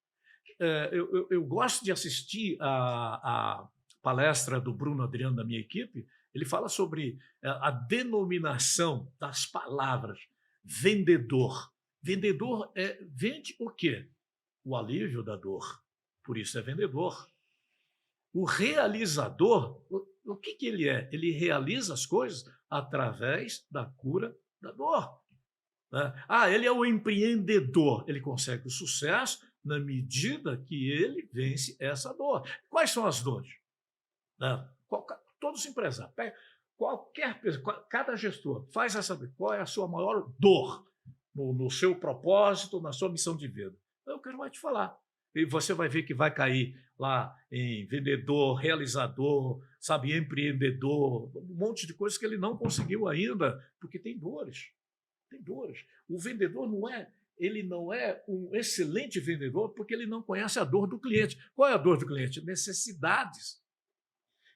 Eu gosto de assistir a palestra do Bruno Adriano, da minha equipe. Ele fala sobre a denominação das palavras. Vendedor. Vendedor vende o quê? O alívio da dor. Por isso é vendedor. O realizador, o que ele é? Ele realiza as coisas através da cura da dor. Ele é o empreendedor. Ele consegue o sucesso na medida que ele vence essa dor. Quais são as dores? Todos os empresários, qualquer pessoa, cada gestor faz essa dor. Qual é a sua maior dor no seu propósito, na sua missão de vida? Eu quero mais te falar. E você vai ver que vai cair lá em vendedor, realizador, sabe, empreendedor, um monte de coisas que ele não conseguiu ainda, porque tem dores. Tem dores. O vendedor ele não é um excelente vendedor porque ele não conhece a dor do cliente. Qual é a dor do cliente? Necessidades.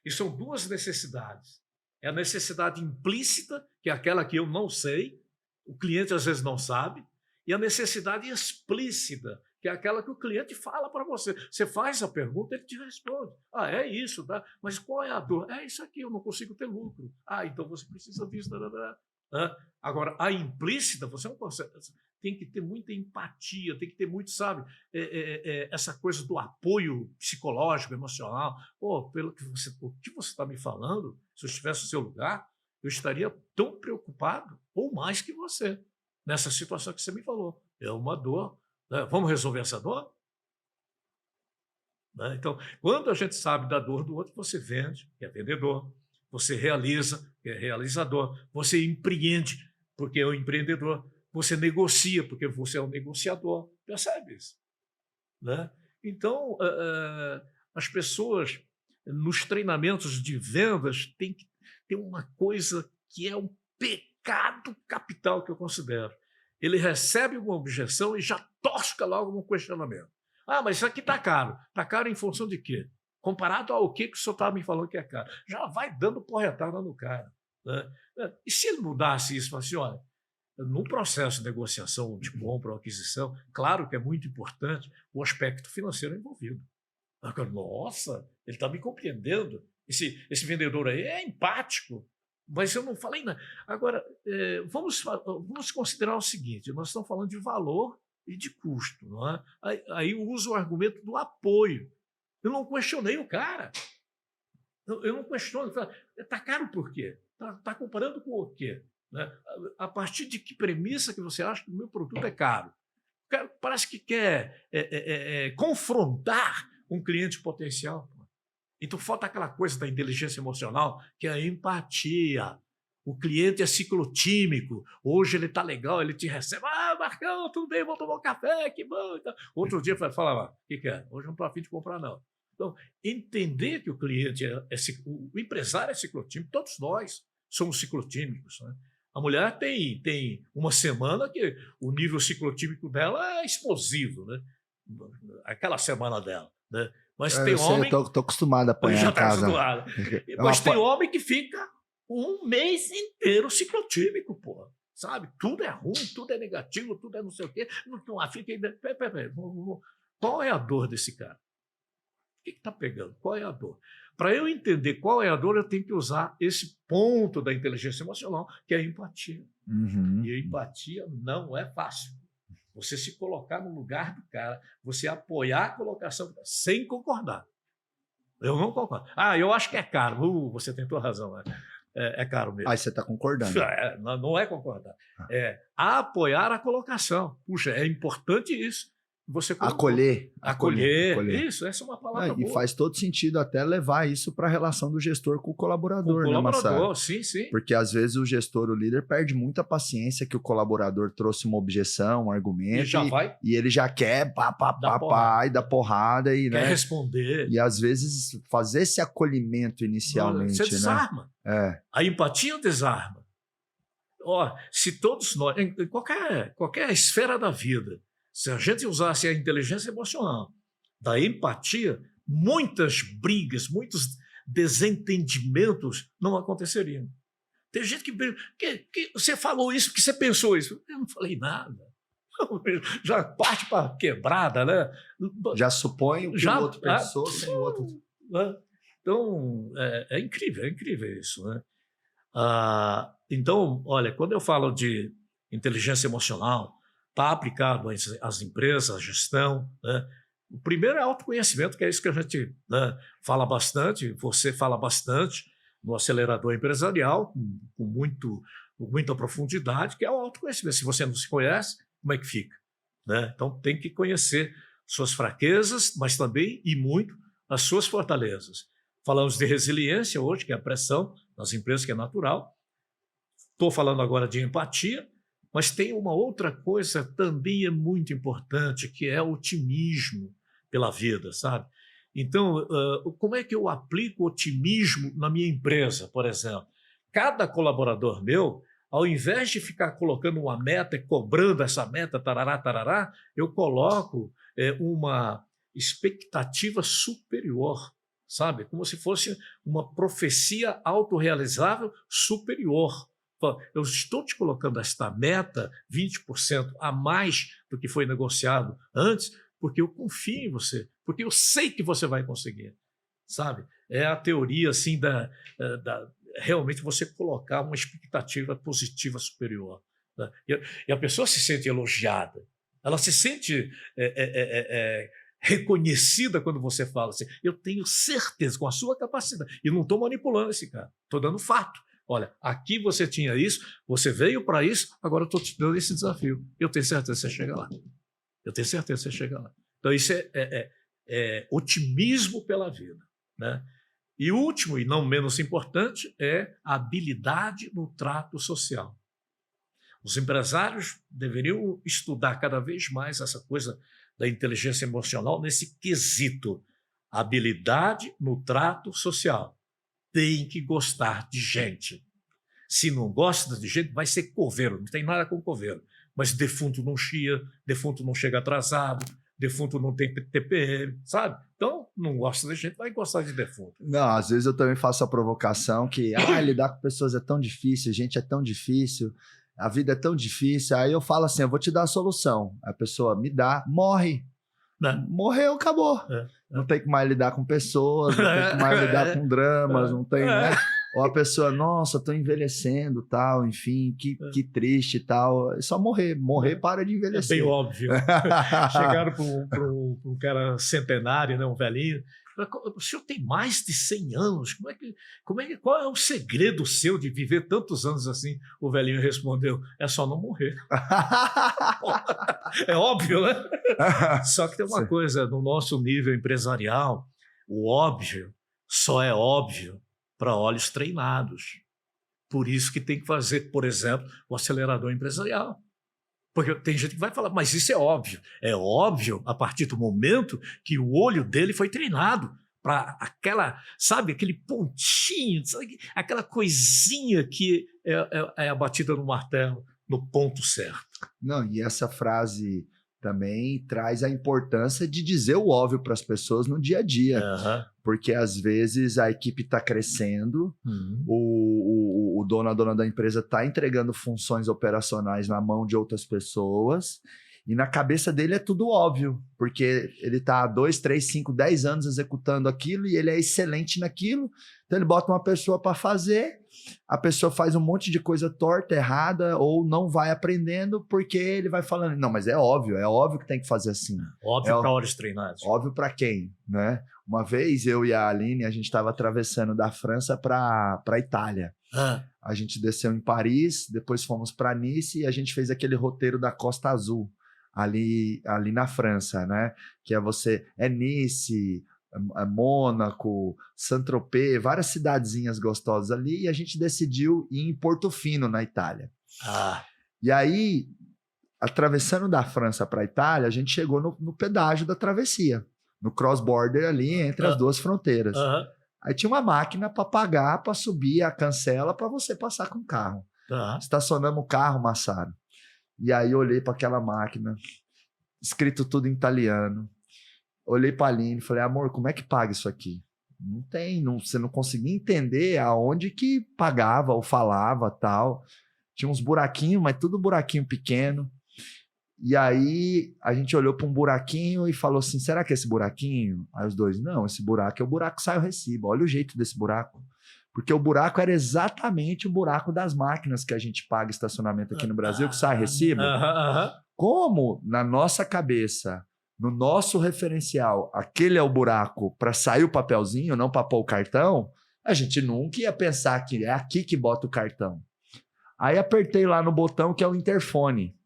E são duas necessidades. É a necessidade implícita, que é aquela que eu não sei, o cliente às vezes não sabe, e a necessidade explícita, que é aquela que o cliente fala para você. Você faz a pergunta, ele te responde. É isso, tá? Mas qual é a dor? É isso aqui, eu não consigo ter lucro. Então você precisa disso. Agora, a implícita, você não consegue. Tem que ter muita empatia, tem que ter muito, sabe, essa coisa do apoio psicológico, emocional. Pelo que você está me falando, se eu estivesse no seu lugar, eu estaria tão preocupado, ou mais que você, nessa situação que você me falou. É uma dor. Vamos resolver essa dor? Então, quando a gente sabe da dor do outro, você vende, que é vendedor. Você realiza, que é realizador. Você empreende, porque é um empreendedor. Você negocia, porque você é um negociador. Percebe isso? Então, as pessoas, nos treinamentos de vendas, têm que ter uma coisa que é um pecado capital que eu considero. Ele recebe uma objeção e já tosca logo um questionamento. Mas isso aqui está caro. Está caro em função de quê? Comparado ao que o senhor está me falando que é caro. Já vai dando porretada no cara. E se ele mudasse isso, assim, olha, num processo de negociação de compra ou aquisição, claro que é muito importante o aspecto financeiro envolvido. Nossa, ele está me compreendendo. Esse vendedor aí é empático, mas eu não falei nada. Agora, vamos considerar o seguinte, nós estamos falando de valor e de custo. Não é? Aí eu uso o argumento do apoio. Eu não questionei o cara. Eu não questiono. Está caro por quê? Está comparando com o quê? A partir de que premissa que você acha que o meu produto é caro? O cara parece que quer confrontar um cliente potencial. Então falta aquela coisa da inteligência emocional, que é a empatia. O cliente é ciclotímico. Hoje ele está legal, ele te recebe. Marcão, tudo bem, vamos tomar um café, que bom. Então, outro dia vai falar, o que é? Hoje eu não estou a fim de comprar, não. Então, entender que o cliente o empresário é ciclotímico, todos nós somos ciclotímicos, né? A mulher tem uma semana que o nível ciclotímico dela é explosivo, né? Aquela semana dela, né? Mas tem homem... Eu tô acostumado a apanhar já em casa. Mas tem homem que fica um mês inteiro ciclotímico, pô. Sabe? Tudo é ruim, tudo é negativo, tudo é não sei o quê. Qual é a dor desse cara? O que está pegando? Qual é a dor? Para eu entender qual é a dor, eu tenho que usar esse ponto da inteligência emocional, que é a empatia. Uhum. E a empatia não é fácil. Você se colocar no lugar do cara, você apoiar a colocação sem concordar. Eu não concordo. Eu acho que é caro. Você tem toda razão. É caro mesmo. Aí você está concordando. Não é concordar. É apoiar a colocação. Puxa, é importante isso. Você acolher. Isso, essa é uma palavra boa. E faz todo sentido até levar isso para a relação do gestor com o colaborador, né, Massaro? Sim. Porque às vezes o gestor, o líder, perde muita paciência que o colaborador trouxe uma objeção, um argumento, e ele já quer e dá porrada e quer responder. E às vezes fazer esse acolhimento inicialmente, você desarma. Né? A empatia desarma. Se todos nós, em qualquer esfera da vida, se a gente usasse a inteligência emocional da empatia, muitas brigas, muitos desentendimentos não aconteceriam. Tem gente que você falou isso porque você pensou isso. Eu não falei nada. Já parte para quebrada, né? Já supõe o que o outro pensou sem o outro. Então, é incrível isso, né? Então, olha, quando eu falo de inteligência emocional, está aplicado às empresas, à gestão, né? O primeiro é autoconhecimento, que é isso que a gente, né, fala bastante, você fala bastante no acelerador empresarial, com muita profundidade, que é o autoconhecimento. Se você não se conhece, como é que fica? Né? Então tem que conhecer suas fraquezas, mas também, e muito, as suas fortalezas. Falamos de resiliência hoje, que é a pressão nas empresas, que é natural. Estou falando agora de empatia, mas tem uma outra coisa também é muito importante, que é o otimismo pela vida, sabe? Então, como é que eu aplico otimismo na minha empresa, por exemplo? Cada colaborador meu, ao invés de ficar colocando uma meta e cobrando essa meta, tarará, eu coloco uma expectativa superior, sabe? Como se fosse uma profecia autorrealizável superior. Eu estou te colocando esta meta 20% a mais do que foi negociado antes, porque eu confio em você, porque eu sei que você vai conseguir, sabe? É a teoria assim realmente você colocar uma expectativa positiva superior, né? E a pessoa se sente elogiada, ela se sente reconhecida quando você fala assim, eu tenho certeza com a sua capacidade, e não estou manipulando esse cara, estou dando fato. Olha, aqui você tinha isso, você veio para isso, agora eu estou te dando esse desafio. Eu tenho certeza que você chega lá. Então, isso é otimismo pela vida, né? E o último, e não menos importante, é a habilidade no trato social. Os empresários deveriam estudar cada vez mais essa coisa da inteligência emocional nesse quesito. Habilidade no trato social. Tem que gostar de gente. Se não gosta de gente, vai ser coveiro. Não tem nada com coveiro. Mas defunto não chia, defunto não chega atrasado, defunto não tem TPM, sabe? Então, não gosta de gente, vai gostar de defunto. Não, às vezes eu também faço a provocação que lidar com pessoas é tão difícil, gente é tão difícil, a vida é tão difícil. Aí eu falo assim, eu vou te dar a solução. A pessoa me dá, morre. Morreu, acabou. Não tem que mais lidar com pessoas, não tem que mais lidar com dramas, não tem, né? Ou a pessoa, nossa, tô envelhecendo, tal, enfim, que triste e tal. É só morrer para de envelhecer. É bem óbvio. Chegaram para um cara centenário, né, um velhinho, O senhor tem mais de 100 anos, qual é o segredo seu de viver tantos anos assim? O velhinho respondeu, é só não morrer. É óbvio, né? Só que tem uma coisa, no nosso nível empresarial, o óbvio só é óbvio para olhos treinados. Por isso que tem que fazer, por exemplo, o acelerador empresarial. Porque tem gente que vai falar, mas isso é óbvio. É óbvio a partir do momento que o olho dele foi treinado para aquela, sabe, aquele pontinho, sabe, aquela coisinha que é a batida no martelo, no ponto certo. Não, e essa frase também traz a importância de dizer o óbvio para as pessoas no dia a dia. Porque às vezes a equipe está crescendo, o dono, a dona da empresa está entregando funções operacionais na mão de outras pessoas e na cabeça dele é tudo óbvio, porque ele está há 2, 3, 5, 10 anos executando aquilo e ele é excelente naquilo, então ele bota uma pessoa para fazer, a pessoa faz um monte de coisa torta, errada, ou não vai aprendendo porque ele vai falando, não, mas é óbvio que tem que fazer assim. Óbvio para olhos treinados. Óbvio para quem, né? Uma vez eu e a Aline, a gente estava atravessando da França para a Itália. A gente desceu em Paris, depois fomos para Nice e a gente fez aquele roteiro da Costa Azul, ali na França, né? Que é Nice, Mônaco, Saint-Tropez, várias cidadezinhas gostosas ali, e a gente decidiu ir em Portofino, na Itália. E aí, atravessando da França para a Itália, a gente chegou no pedágio da travessia, no cross-border ali entre as duas fronteiras. Aí tinha uma máquina para pagar, para subir a cancela para você passar com o carro. Estacionamos o carro, Massaro. E aí eu olhei para aquela máquina, escrito tudo em italiano. Olhei para a Aline e falei, amor, como é que paga isso aqui? Não tem, você não conseguia entender aonde que pagava ou falava tal. Tinha uns buraquinhos, mas tudo buraquinho pequeno. E aí a gente olhou para um buraquinho e falou assim, será que é esse buraquinho? Aí os dois, não, esse buraco é o buraco que sai o recibo. Olha o jeito desse buraco. Porque o buraco era exatamente o buraco das máquinas que a gente paga estacionamento aqui no Brasil, que sai recibo. Como na nossa cabeça, no nosso referencial, aquele é o buraco para sair o papelzinho, não para pôr o cartão, a gente nunca ia pensar que é aqui que bota o cartão. Aí apertei lá no botão que é o interfone.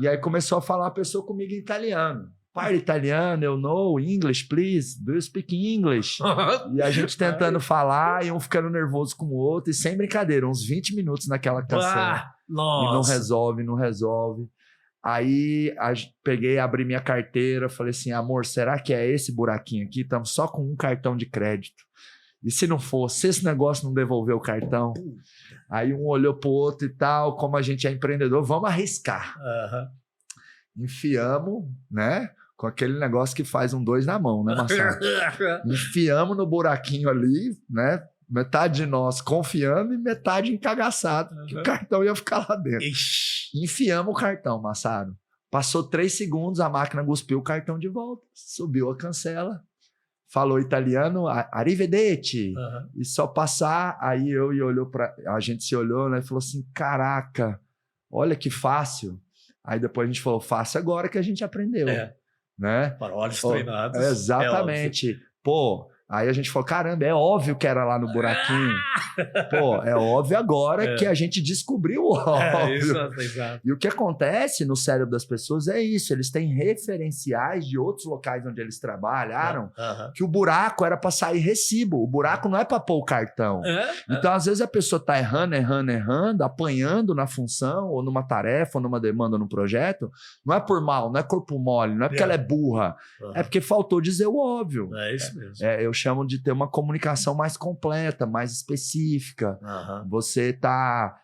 E aí começou a falar a pessoa comigo em italiano. Parla italiano, eu know English, please. Do you speak English? E a gente tentando falar e um ficando nervoso com o outro. E sem brincadeira, uns 20 minutos naquela canção. E não resolve. Aí peguei, abri minha carteira, falei assim, amor, será que é esse buraquinho aqui? Estamos só com um cartão de crédito. E se não for, se esse negócio não devolver o cartão? Aí um olhou pro outro e tal, como a gente é empreendedor, vamos arriscar. Enfiamos, né? Com aquele negócio que faz um 2 na mão, né, Marcelo? Enfiamos no buraquinho ali, né? Metade de nós confiando e metade encagaçado, que o cartão ia ficar lá dentro. Enfiamos o cartão, Massaro. Passou 3 segundos, a máquina cuspiu o cartão de volta, subiu a cancela, falou italiano, arrivederci, e só passar, aí a gente se olhou, né, e falou assim, caraca, olha que fácil. Aí depois a gente falou, fácil agora que a gente aprendeu. Né? Para olhos treinados. Exatamente. Pô, aí a gente falou, caramba, é óbvio que era lá no buraquinho. Pô, é óbvio agora que a gente descobriu o óbvio. Exato. E o que acontece no cérebro das pessoas é isso, eles têm referenciais de outros locais onde eles trabalharam, que o buraco era para sair recibo, o buraco não é para pôr o cartão. Então, às vezes a pessoa tá errando, apanhando na função, ou numa tarefa, ou numa demanda, ou num projeto, não é por mal, não é corpo mole, não é porque ela é burra, é porque faltou dizer o óbvio. É isso mesmo. Eu chamo de ter uma comunicação mais completa, mais específica. Você está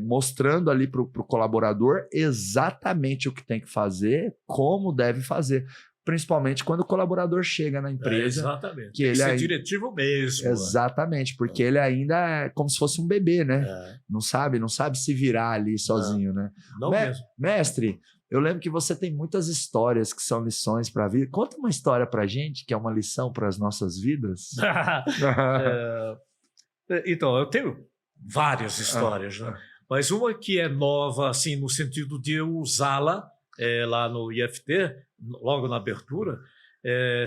mostrando ali para o colaborador exatamente o que tem que fazer, como deve fazer. Principalmente quando o colaborador chega na empresa. Exatamente. Que ele é diretivo mesmo. Exatamente, porque ele ainda é como se fosse um bebê, né? Não sabe se virar ali sozinho, né? Não mesmo. Mestre, eu lembro que você tem muitas histórias que são lições para a vida. Conta uma história para a gente que é uma lição para as nossas vidas. Então, eu tenho várias histórias, né? Mas uma que é nova, assim, no sentido de eu usá-la lá no IFT, logo na abertura,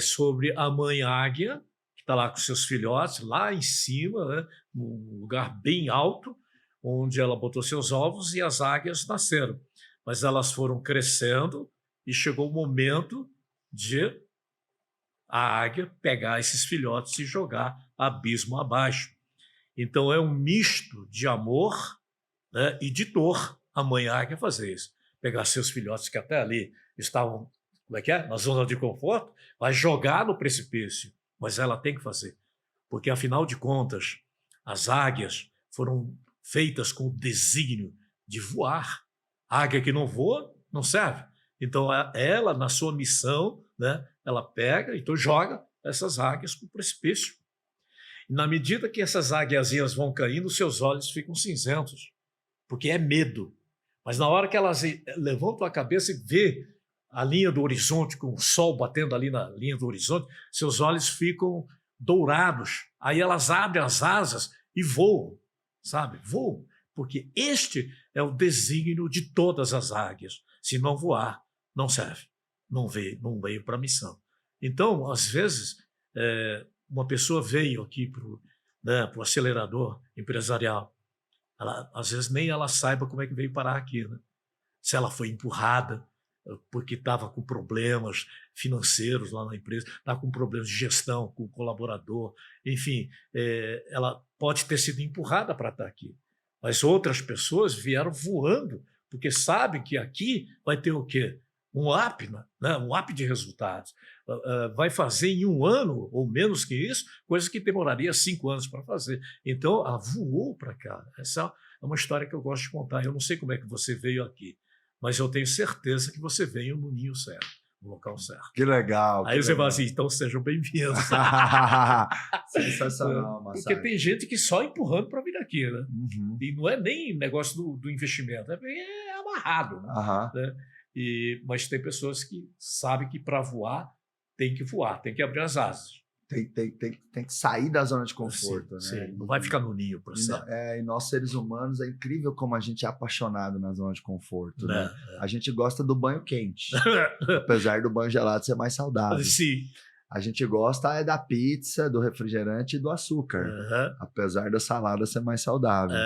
sobre a mãe águia está lá com seus filhotes, lá em cima, né, num lugar bem alto, onde ela botou seus ovos e as águias nasceram. Mas elas foram crescendo e chegou o momento de a águia pegar esses filhotes e jogar abismo abaixo. Então é um misto de amor, né, e de dor a mãe águia fazer isso. Pegar seus filhotes que até ali estavam, como é que é? Na zona de conforto, vai jogar no precipício. Mas ela tem que fazer. Porque, afinal de contas, as águias foram feitas com o desígnio de voar. A águia que não voa, não serve. Então, ela, na sua missão, né, ela pega, então joga essas águias para o precipício. E na medida que essas águiazinhas vão caindo, seus olhos ficam cinzentos, porque é medo. Mas na hora que elas levantam a cabeça e vê a linha do horizonte, com o sol batendo ali na linha do horizonte, seus olhos ficam dourados. Aí elas abrem as asas e voam, sabe? Voam, porque este é o desígnio de todas as águias. Se não voar, não serve, não veio para a missão. Então, às vezes, uma pessoa veio aqui para o acelerador empresarial. Às vezes nem ela saiba como é que veio parar aqui, né? Se ela foi empurrada porque estava com problemas financeiros lá na empresa, estava com problemas de gestão com o colaborador, enfim, ela pode ter sido empurrada para estar aqui. Mas outras pessoas vieram voando, porque sabem que aqui vai ter o quê? Um up, né? Um up de resultados. Vai fazer em 1 ano, ou menos que isso, coisas que demoraria 5 anos para fazer. Então, ela voou para cá. Essa é uma história que eu gosto de contar. Eu não sei como é que você veio aqui, mas eu tenho certeza que você veio no ninho certo, no local certo. Que legal. Aí você fala assim, então sejam bem-vindos. Sensacional, Massaro. Porque tem gente que só empurrando para vir aqui, né? Uhum. E não é nem negócio do investimento, é amarrado, né? Mas tem pessoas que sabem que para voar, tem que voar, tem que abrir as asas. Tem que sair da zona de conforto, sim, né? Sim. Não vai ficar no ninho, por exemplo. E nós, seres humanos, é incrível como a gente é apaixonado na zona de conforto, né? A gente gosta do banho quente, apesar do banho gelado ser mais saudável. Sim. A gente gosta da pizza, do refrigerante e do açúcar, apesar da salada ser mais saudável.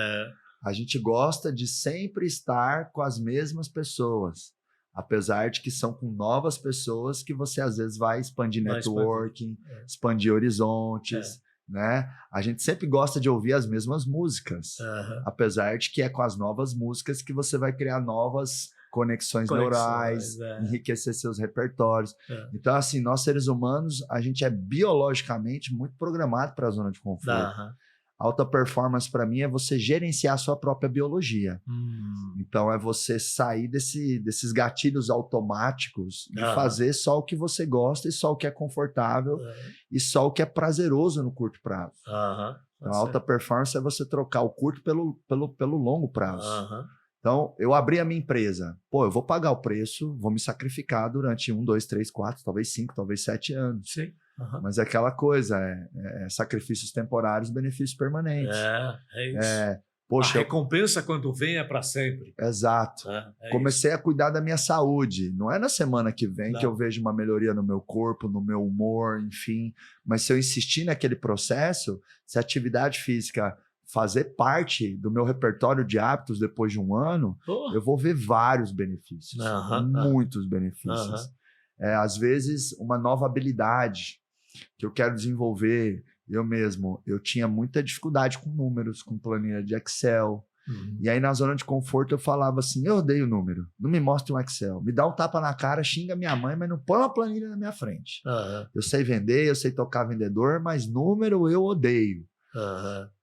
A gente gosta de sempre estar com as mesmas pessoas, apesar de que são com novas pessoas que você às vezes vai expandir networking, expandir horizontes, né? A gente sempre gosta de ouvir as mesmas músicas, apesar de que é com as novas músicas que você vai criar novas conexões neurais, enriquecer seus repertórios. Então, assim, nós seres humanos, a gente é biologicamente muito programado para a zona de conforto. Alta performance, para mim, é você gerenciar a sua própria biologia. Então, é você sair desses gatilhos automáticos e fazer só o que você gosta e só o que é confortável e só o que é prazeroso no curto prazo. Então, alta performance é você trocar o curto pelo longo prazo. Então, eu abri a minha empresa. Eu vou pagar o preço, vou me sacrificar durante 1, 2, 3, 4, talvez 5, talvez 7 anos. Sim. Mas é aquela coisa, sacrifícios temporários, benefícios permanentes. É isso. Poxa, a recompensa quando vem é para sempre. Exato. Comecei a cuidar da minha saúde. Não é na semana que vem que eu vejo uma melhoria no meu corpo, no meu humor, enfim. Mas se eu insistir naquele processo, se a atividade física fazer parte do meu repertório de hábitos depois de 1 ano, eu vou ver vários benefícios. Muitos benefícios. Às vezes, uma nova habilidade que eu quero desenvolver, eu tinha muita dificuldade com números, com planilha de Excel. E aí, na zona de conforto, eu falava assim, eu odeio número, não me mostre um Excel. Me dá um tapa na cara, xinga minha mãe, mas não põe uma planilha na minha frente. Eu sei vender, eu sei tocar vendedor, mas número eu odeio.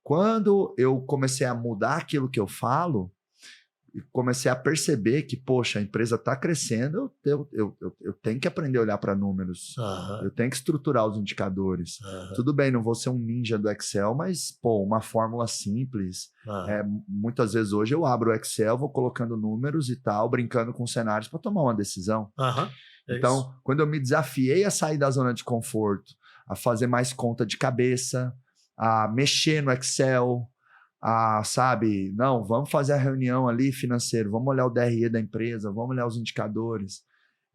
Quando eu comecei a mudar aquilo que eu falo, comecei a perceber que, poxa, a empresa está crescendo, eu tenho que aprender a olhar para números, eu tenho que estruturar os indicadores. Tudo bem, não vou ser um ninja do Excel, mas, uma fórmula simples. Muitas vezes hoje eu abro o Excel, vou colocando números e tal, brincando com cenários para tomar uma decisão. Então, quando eu me desafiei a sair da zona de conforto, a fazer mais conta de cabeça, a mexer no Excel, sabe, não, vamos fazer a reunião ali financeira, vamos olhar o DRE da empresa, vamos olhar os indicadores.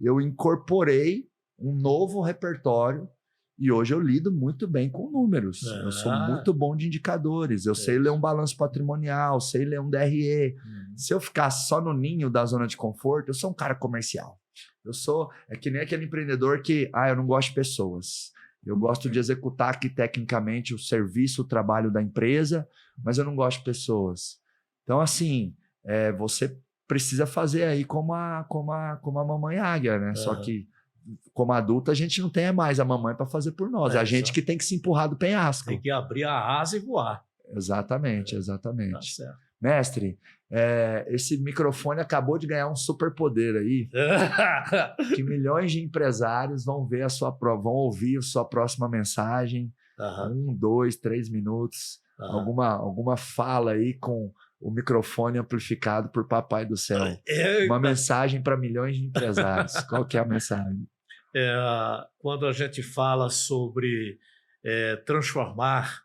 Eu incorporei um novo repertório E hoje eu lido muito bem com números. Eu sou muito bom de indicadores. Eu sei ler um balanço patrimonial, sei ler um DRE. Se eu ficar só no ninho da zona de conforto, eu sou um cara comercial. É que nem aquele empreendedor que, eu não gosto de pessoas. Eu gosto de executar aqui tecnicamente o serviço, o trabalho da empresa, mas eu não gosto de pessoas. Então, assim, você precisa fazer aí como a mamãe águia, né? Só que como adulto, a gente não tem mais a mamãe para fazer por nós. É a gente que tem que se empurrar do penhasco. Tem que abrir a asa e voar. Exatamente. Tá certo. Mestre, esse microfone acabou de ganhar um superpoder aí, que milhões de empresários vão ver vão ouvir a sua próxima mensagem, 1, 2, 3 minutos, alguma fala aí com o microfone amplificado por Papai do Céu. Uma mensagem para milhões de empresários. Qual que é a mensagem? Quando a gente fala sobre transformar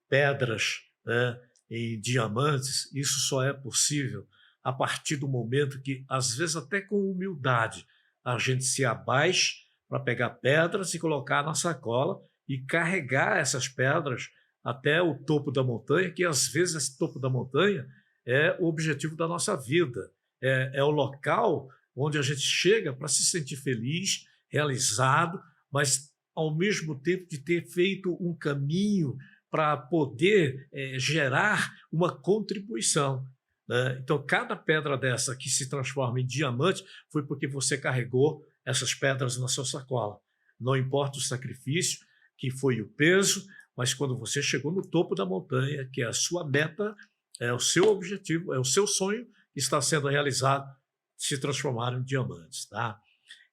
pedras, né, em diamantes, isso só é possível a partir do momento que, às vezes até com humildade, a gente se abaixe para pegar pedras e colocar na sacola e carregar essas pedras até o topo da montanha, que às vezes esse topo da montanha é o objetivo da nossa vida, é o local onde a gente chega para se sentir feliz, realizado, mas ao mesmo tempo de ter feito um caminho para poder gerar uma contribuição, né? Então, cada pedra dessa que se transforma em diamante foi porque você carregou essas pedras na sua sacola. Não importa o sacrifício, que foi o peso, mas quando você chegou no topo da montanha, que é a sua meta, é o seu objetivo, é o seu sonho que está sendo realizado, se transformaram em diamantes, tá?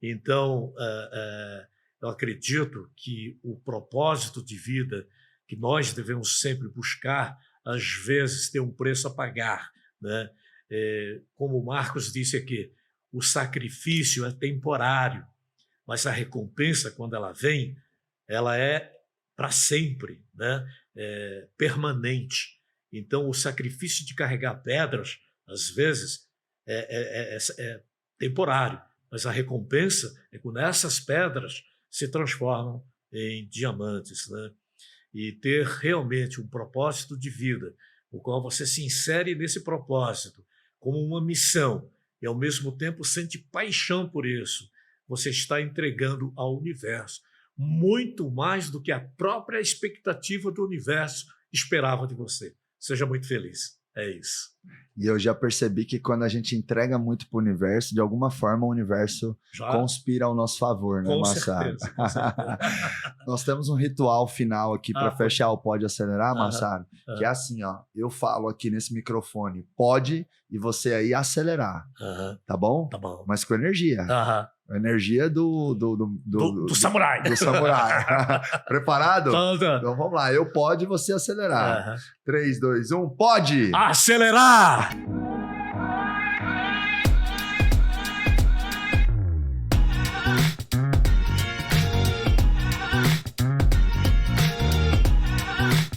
Então, eu acredito que o propósito de vida que nós devemos sempre buscar, às vezes tem um preço a pagar, né? Como o Marcos disse aqui, o sacrifício é temporário, mas a recompensa, quando ela vem, ela é para sempre, né? Permanente. Então, o sacrifício de carregar pedras, às vezes, é temporário, mas a recompensa é quando essas pedras se transformam em diamantes, né? E ter realmente um propósito de vida, o qual você se insere nesse propósito como uma missão e, ao mesmo tempo, sente paixão por isso, você está entregando ao universo muito mais do que a própria expectativa do universo esperava de você. Seja muito feliz. É isso. E eu já percebi que quando a gente entrega muito para o universo, de alguma forma o universo conspira ao nosso favor, né, Massaro? Com certeza. Nós temos um ritual final aqui para fechar o Pode Acelerar, Massaro, que é assim, ó, eu falo aqui nesse microfone, pode, e você aí acelerar, tá bom? Tá bom. Mas com energia. A energia do samurai. Do samurai. Preparado? Então vamos lá. Eu pode, você acelerar. 3, 2, 1, pode! Acelerar!